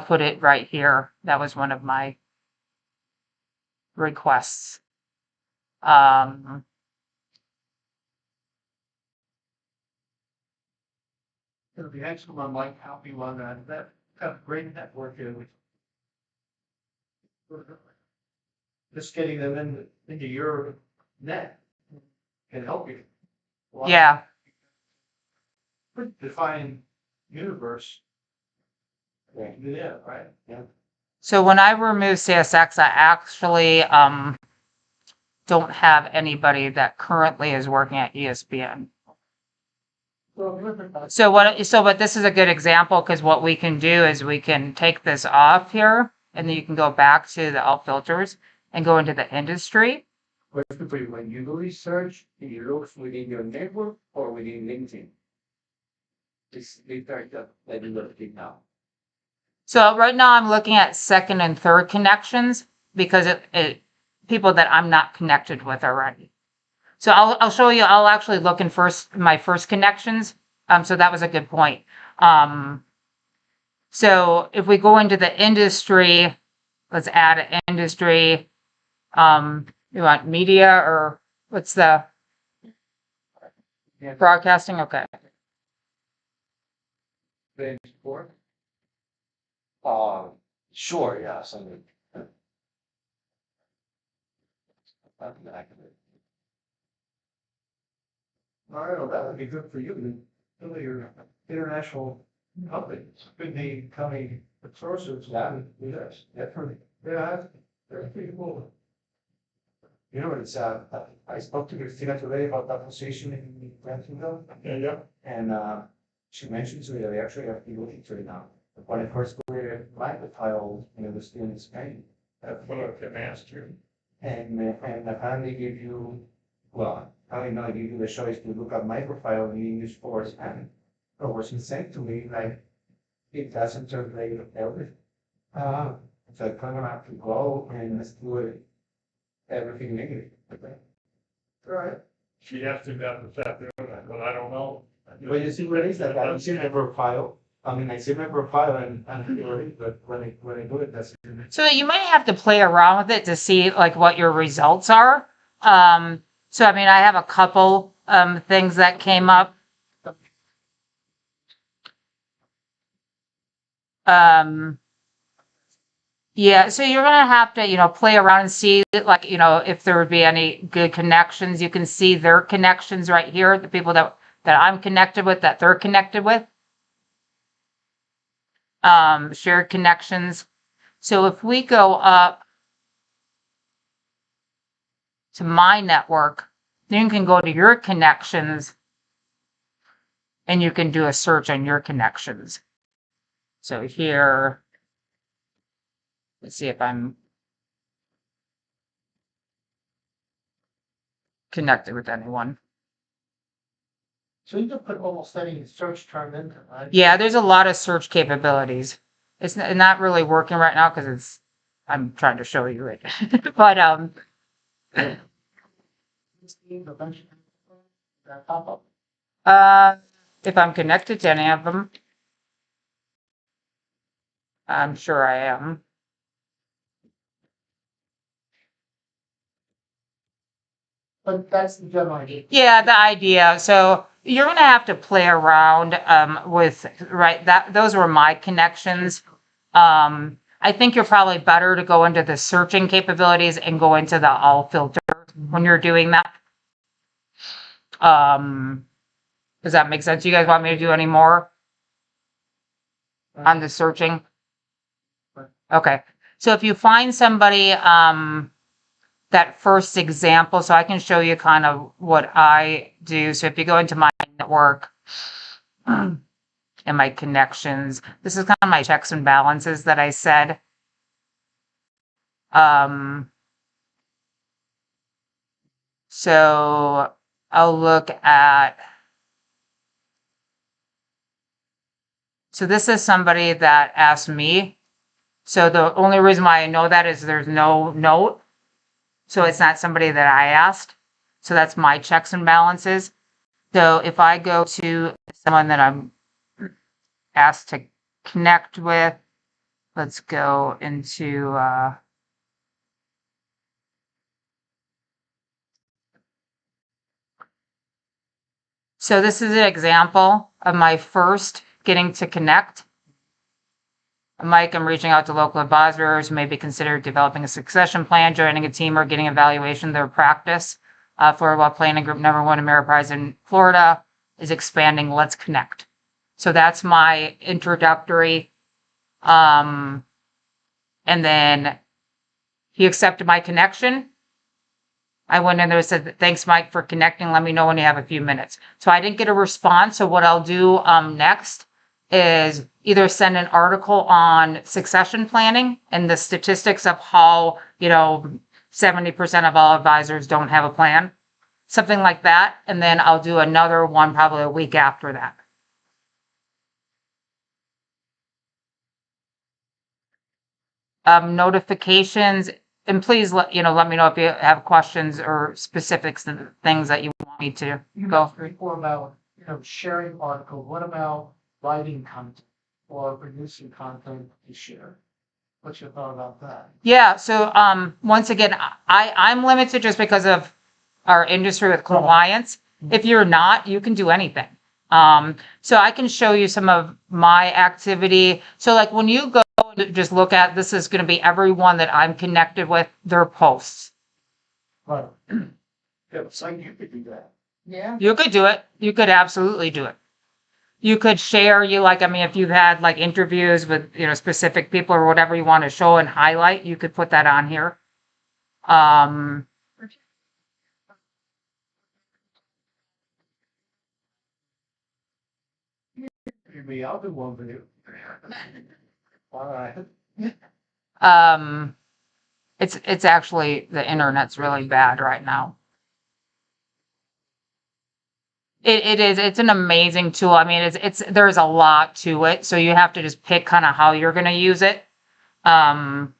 Put it right here. That was one of my requests. The next one might help you on that. That kind of great network is just getting them into your net can help you. Yeah. Define universe. Yeah, right. Yeah. So when I remove CSX, I actually don't have anybody that currently is working at ESPN. But this is a good example, because what we can do is we can take this off here, and then you can go back to the alt filters and go into the industry. When you do research, do you look within your network or within LinkedIn? It's that you look now. So right now I'm looking at second and third connections, because it people that I'm not connected with already. So I'll show you. I'll actually look in my first connections. So that was a good point. So if we go into the industry, let's add industry. You want media or what's the broadcasting? Okay. Page 4? Sure, yes, I mean. That's accurate. Mario, that would be good for you, to build your international companies, could be coming sources. Yeah, yes, definitely. Yeah, that's pretty cool. You know, it's, I spoke to Christina today about that position in Rentonville, Yeah. and, she mentioned to me that they actually have people into it now. When I first applied the title, the students came, That's what I was gonna ask you. and apparently give you, well, probably not give you the choice to look at my profile in English course, and what was sent to me, like, it doesn't translate everything. So I'm gonna have to go and let's do it, everything in English. All right. She asked me that this afternoon, but I don't know. But you see what it is, like, I don't see my profile, I see my profile and but when I do it, that's. So you might have to play around with it to see like what your results are. So I mean, I have a couple things that came up. Yeah, so you're gonna have to, play around and see like, if there would be any good connections. You can see their connections right here, the people that I'm connected with, that they're connected with. Shared connections. So if we go up to my network, then you can go to your connections and you can do a search on your connections. So here, let's see if I'm connected with anyone. So you can put almost any search term in there, right? Yeah, there's a lot of search capabilities. It's not really working right now because I'm trying to show you it. But That pop up. if I'm connected to any of them, I'm sure I am. But that's the general idea. Yeah, the idea. So you're gonna have to play around with those were my connections. I think you're probably better to go into the searching capabilities and go into the all filter when you're doing that. Does that make sense? You guys want me to do any more on the searching? Okay. So if you find somebody, that first example, so I can show you kind of what I do. So if you go into my network and my connections, this is kind of my checks and balances that I said. So I'll look at, so this is somebody that asked me. So the only reason why I know that is there's no note. So it's not somebody that I asked. So that's my checks and balances. So if I go to someone that I'm asked to connect with, let's go into, so this is an example of my first getting to connect. Mike, I'm reaching out to local advisors who may be considered developing a succession plan, joining a team, or getting evaluation of their practice for what planning group #1 Ameriprise in Florida is expanding. Let's connect. So that's my introductory. And then he accepted my connection. I went in there and said, thanks, Mike, for connecting. Let me know when you have a few minutes. So I didn't get a response. So what I'll do next is either send an article on succession planning and the statistics of how, 70% of all advisors don't have a plan, something like that. And then I'll do another one probably a week after that. Notifications, and please let me know if you have questions or specifics and things that you want me to go through. Before about, sharing articles, what about writing content or producing content to share? What's your thought about that? Yeah, so, once again, I'm limited just because of our industry with compliance. If you're not, you can do anything. So I can show you some of my activity. So like when you go to just look at, this is gonna be everyone that I'm connected with, their posts. Right. Yeah, it's like you could do that. Yeah. You could do it. You could absolutely do it. You could share, if you've had like interviews with, specific people or whatever you want to show and highlight, you could put that on here. Um, Maybe I'll do one video. All right. um, it's actually, the internet's really bad right now. It's an amazing tool. I mean, there's a lot to it. So you have to just pick kind of how you're going to use it. Let's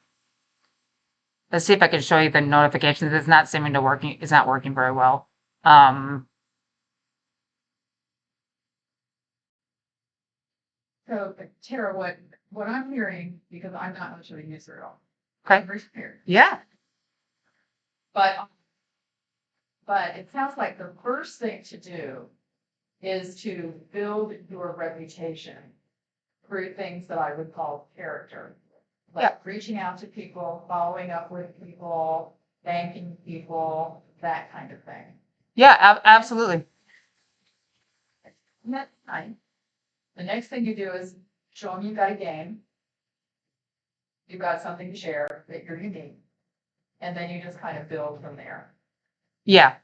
see if I can show you the notifications. It's not seeming to working. It's not working very well. So Tara, what I'm hearing, because I'm not much of a user at all. Okay. I'm very prepared. Yeah. But it sounds like the first thing to do is to build your reputation through things that I would call character. Like reaching out to people, following up with people, thanking people, that kind of thing. Yeah, absolutely. And that's fine. The next thing you do is show them you've got a game. You've got something to share that you're unique. And then you just kind of build from there. Yeah.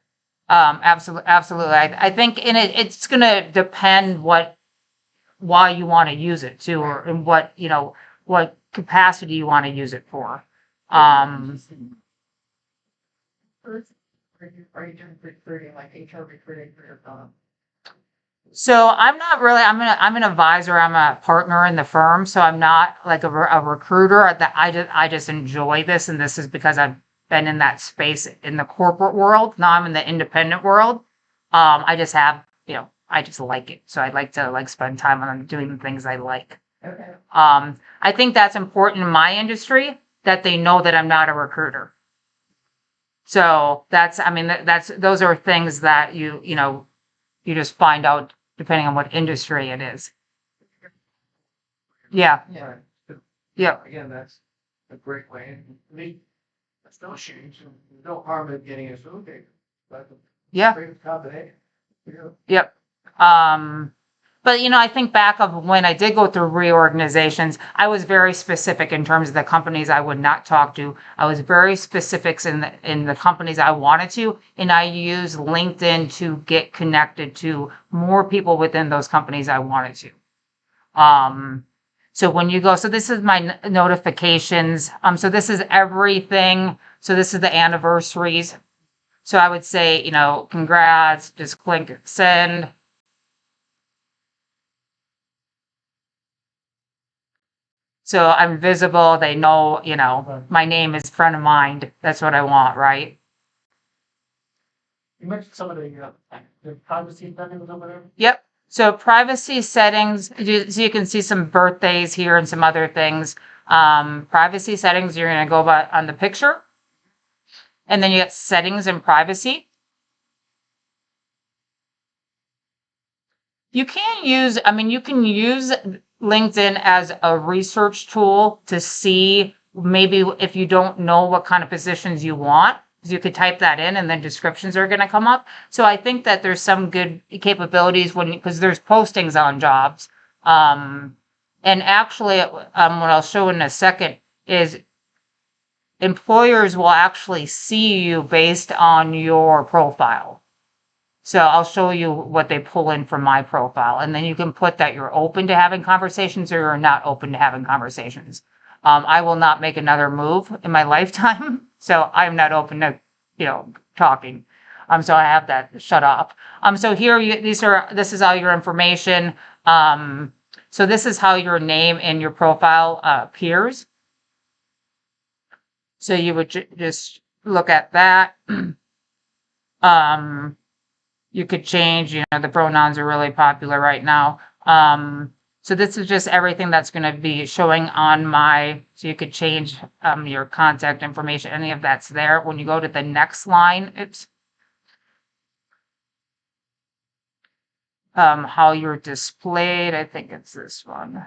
Absolutely. I think it's gonna depend why you want to use it too, or in what capacity you want to use it for. First, are you doing recruiting, like HR recruiting for your firm? So I'm not really, I'm an advisor, I'm a partner in the firm, so I'm not like a recruiter. That I just enjoy this, and this is because I've been in that space in the corporate world. Now I'm in the independent world. I just have, I just like it. So I'd like to spend time on doing the things I like. Okay. I think that's important in my industry, that they know that I'm not a recruiter. So those are things that you just find out depending on what industry it is. Yeah. Yeah. Yeah. Again, that's a great way. And to me, that's no shame. No harm in getting a Zoom date. But Yeah. great combination. Yep. But I think back of when I did go through reorganizations, I was very specific in terms of the companies I would not talk to. I was very specific in the companies I wanted to, and I used LinkedIn to get connected to more people within those companies I wanted to. So when you go, so this is my notifications. So this is everything. So this is the anniversaries. So I would say, congrats, just click send. So I'm visible, they know, my name is front of mind. That's what I want, right? You mentioned some of the privacy settings over there. Yep. So privacy settings, so you can see some birthdays here and some other things. Privacy settings, you're going to go on the picture. And then you get settings and privacy. You can use LinkedIn as a research tool to see maybe if you don't know what kind of positions you want. You could type that in and then descriptions are going to come up. So I think that there's some good capabilities because there's postings on jobs. And actually, what I'll show in a second is employers will actually see you based on your profile. So I'll show you what they pull in from my profile. And then you can put that you're open to having conversations or you're not open to having conversations. I will not make another move in my lifetime. So I'm not open to, talking. So I have that shut off. So here, this is all your information. So this is how your name and your profile appears. So you would just look at that. You could change, the pronouns are really popular right now. So this is just everything that's gonna be showing on so you could change your contact information, any of that's there. When you go to the next line, it's how you're displayed. I think it's this one.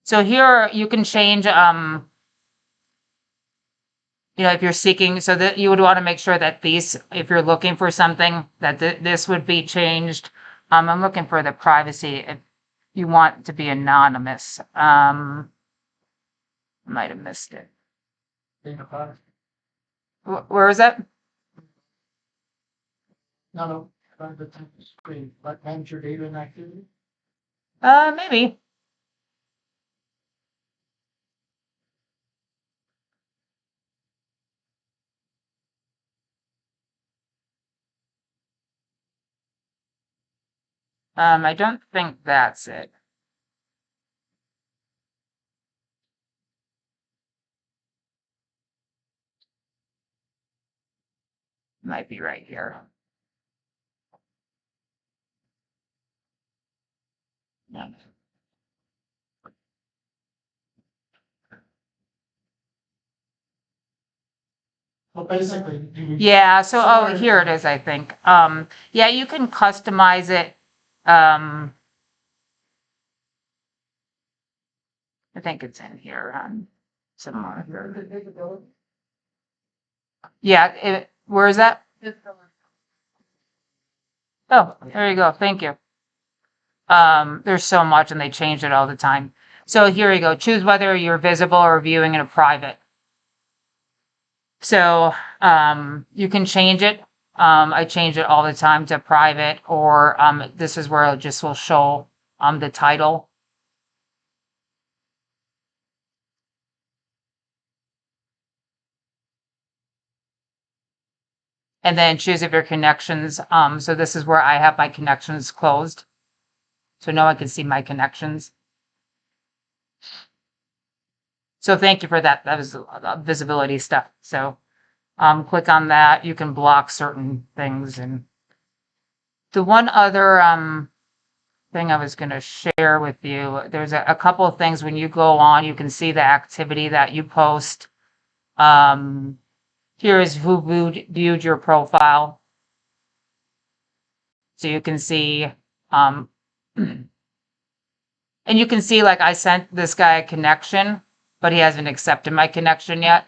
So here you can change, if you're seeking, so that you would want to make sure that if you're looking for something, that this would be changed. I'm looking for the privacy. If you want to be anonymous, might have missed it. Where is that? No, the screen, like manage your data and activity. Maybe. I don't think that's it. Might be right here. No. Well, basically, Yeah, so here it is, I think. Yeah, you can customize it. I think it's in here somewhere. Yeah, where is that? Oh, there you go. Thank you. There's so much and they change it all the time. So here you go. Choose whether you're visible or viewing in a private. So you can change it. I change it all the time to private, or this is where it just will show the title. And then choose if your connections. So this is where I have my connections closed. So no one can see my connections. So thank you for that. That was visibility stuff. So click on that. You can block certain things. And the one other thing I was going to share with you, there's a couple of things when you go on, you can see the activity that you post. Here is who viewed your profile. So you can see, and you can see like I sent this guy a connection, but he hasn't accepted my connection yet.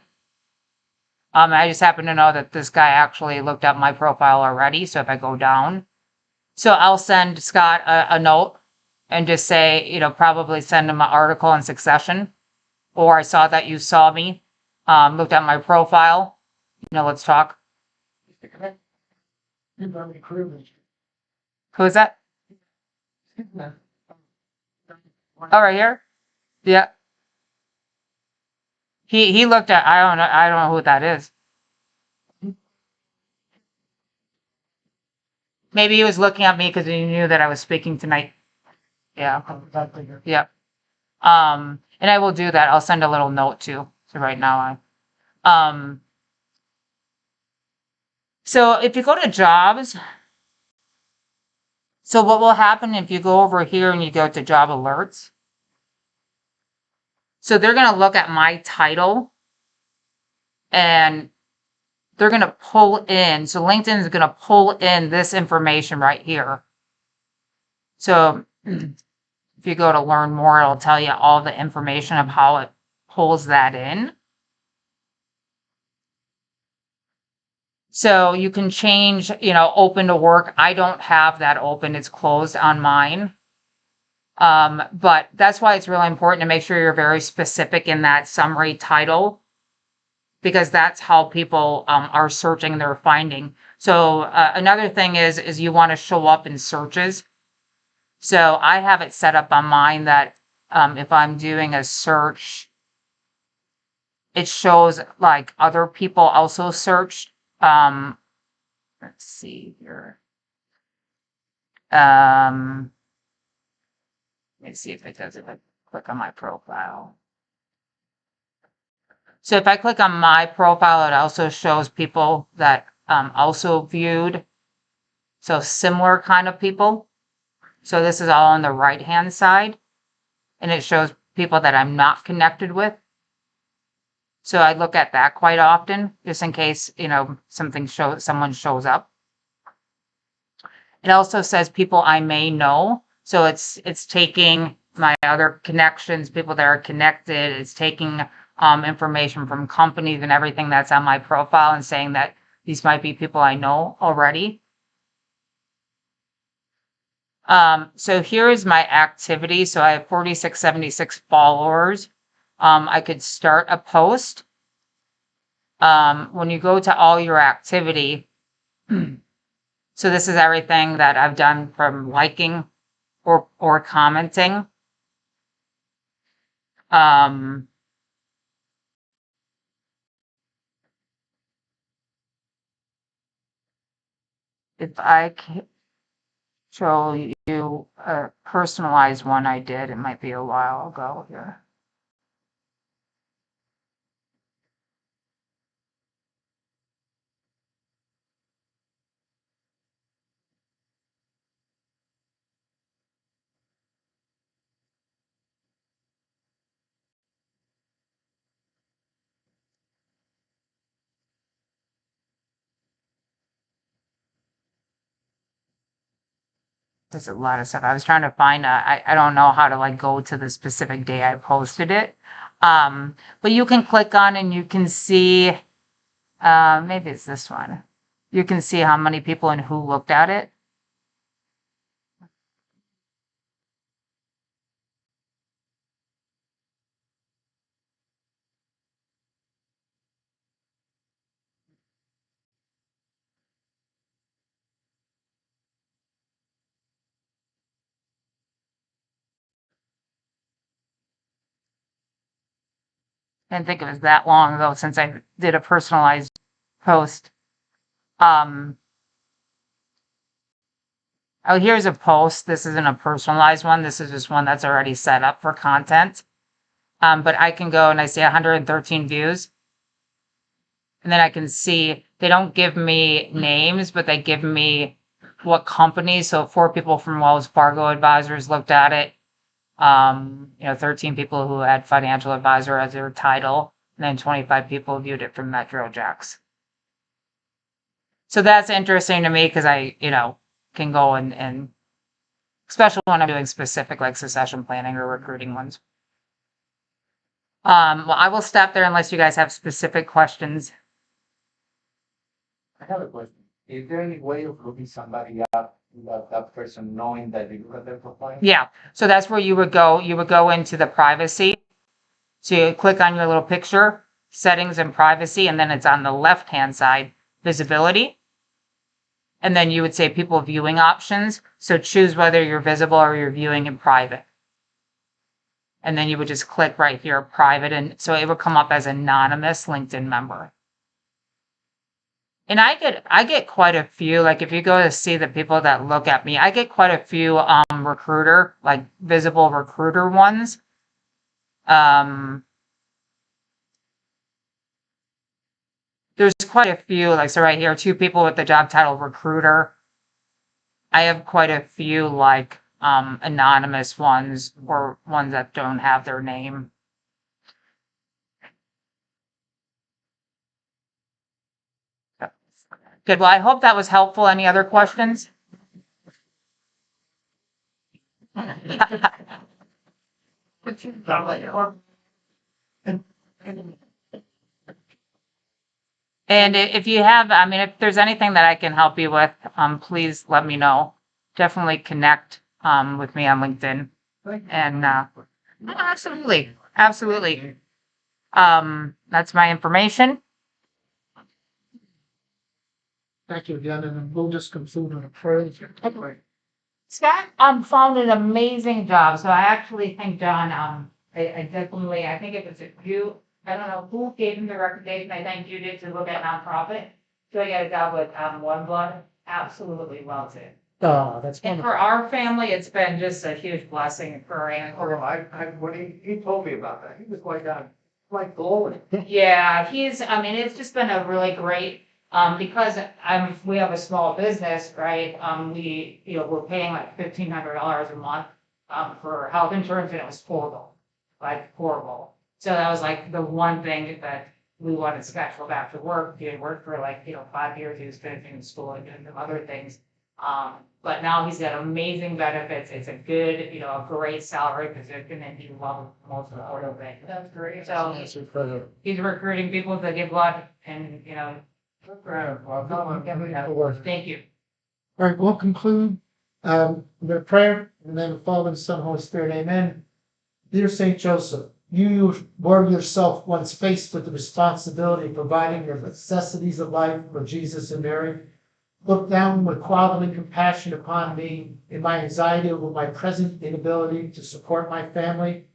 I just happen to know that this guy actually looked at my profile already. So if I go down, so I'll send Scott a note and just say, probably send him an article in succession. Or I saw that you saw me, looked at my profile. Let's talk. Who is that? Oh, right here? Yeah. He looked at, I don't know who that is. Maybe he was looking at me because he knew that I was speaking tonight. Yeah. Yeah. And I will do that. I'll send a little note too. So right now so if you go to jobs, so what will happen if you go over here and you go to job alerts? So they're going to look at my title and they're going to pull in. So LinkedIn is going to pull in this information right here. So if you go to learn more, it'll tell you all the information of how it pulls that in. So you can change, open to work. I don't have that open. It's closed on mine. But that's why it's really important to make sure you're very specific in that summary title, because that's how people are searching, they're finding. So another thing is you want to show up in searches. So I have it set up on mine that if I'm doing a search, it shows like other people also searched. Let's see here. Let's see if it does it. Click on my profile. So if I click on my profile, it also shows people that also viewed. So similar kind of people. So this is all on the right-hand side. And it shows people that I'm not connected with. So I look at that quite often, just in case, someone shows up. It also says people I may know. So it's taking my other connections, people that are connected. It's taking information from companies and everything that's on my profile and saying that these might be people I know already. So here is my activity. So I have 4676 followers. I could start a post. When you go to all your activity, so this is everything that I've done from liking or commenting. If I show you a personalized one I did, it might be a while ago here. There's a lot of stuff. I was trying to find I don't know how to like go to the specific day I posted it. But you can click on and you can see, maybe it's this one. You can see how many people and who looked at it. Didn't think it was that long ago since I did a personalized post. Oh, here's a post. This isn't a personalized one. This is just one that's already set up for content. But I can go and I see 113 views. And then I can see they don't give me names, but they give me what companies. So 4 people from Wells Fargo Advisors looked at it. 13 people who had financial advisor as their title, and then 25 people viewed it from MetroJax. So that's interesting to me because I, can go and especially when I'm doing specific like succession planning or recruiting ones. Well, I will stop there unless you guys have specific questions. I have a question. Is there any way of looking somebody up without that person knowing that you look at their profile? Yeah, so that's where you would go. You would go into the privacy. So you click on your little picture, settings and privacy, and then it's on the left-hand side, visibility. And then you would say people viewing options. So choose whether you're visible or you're viewing in private. And then you would just click right here, private. And so it would come up as anonymous LinkedIn member. And I get quite a few, like if you go to see the people that look at me, I get quite a few recruiter, like visible recruiter ones. There's quite a few, like so right here, 2 people with the job title recruiter. I have quite a few like anonymous ones or ones that don't have their name. Good. Well, I hope that was helpful. Any other questions? And if you have, if there's anything that I can help you with, please let me know. Definitely connect with me on LinkedIn. And absolutely. That's my information. Thank you again, and then we'll just conclude on a prayer. Scott found an amazing job. So I actually think John, I definitely, I think it was you, I don't know who gave him the recommendation. I think you did to look at nonprofit. So I got a job with One Blood. Absolutely loves it. Oh, that's And wonderful. for our family, it's been just a huge blessing for When he told me about that, he was like glowing. Yeah, I mean, it's just been a really great, because we have a small business, right? We're paying like $1,500 a month, for health insurance, and it was horrible, like horrible. So that was like the one thing that we wanted Scott to go back to work. He had worked for like, 5 years, he was finishing school and doing some other things. But now he's got amazing benefits, it's a good, a great salary position, and he loves most of the other things. That's great. So That's incredible. he's recruiting people to give blood and, thank you. All right, we'll conclude with a prayer in the name of the Father, the Son, and Holy Spirit. Amen. Dear Saint Joseph, you were yourself once faced with the responsibility of providing the necessities of life for Jesus and Mary. Look down with fatherly compassion upon me in my anxiety over my present inability to support my family.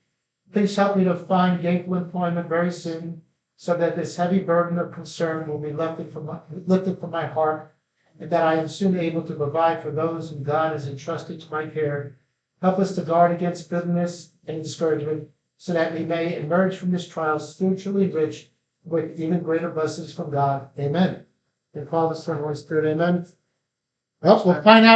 Please help me to find gainful employment very soon, so that this heavy burden of concern will be lifted from my heart, and that I am soon able to provide for those whom God has entrusted to my care. Help us to guard against bitterness and discouragement, so that we may emerge from this trial spiritually rich with even greater blessings from God. Amen. In the Father, Son, and Holy Spirit. Amen. Well, we'll find out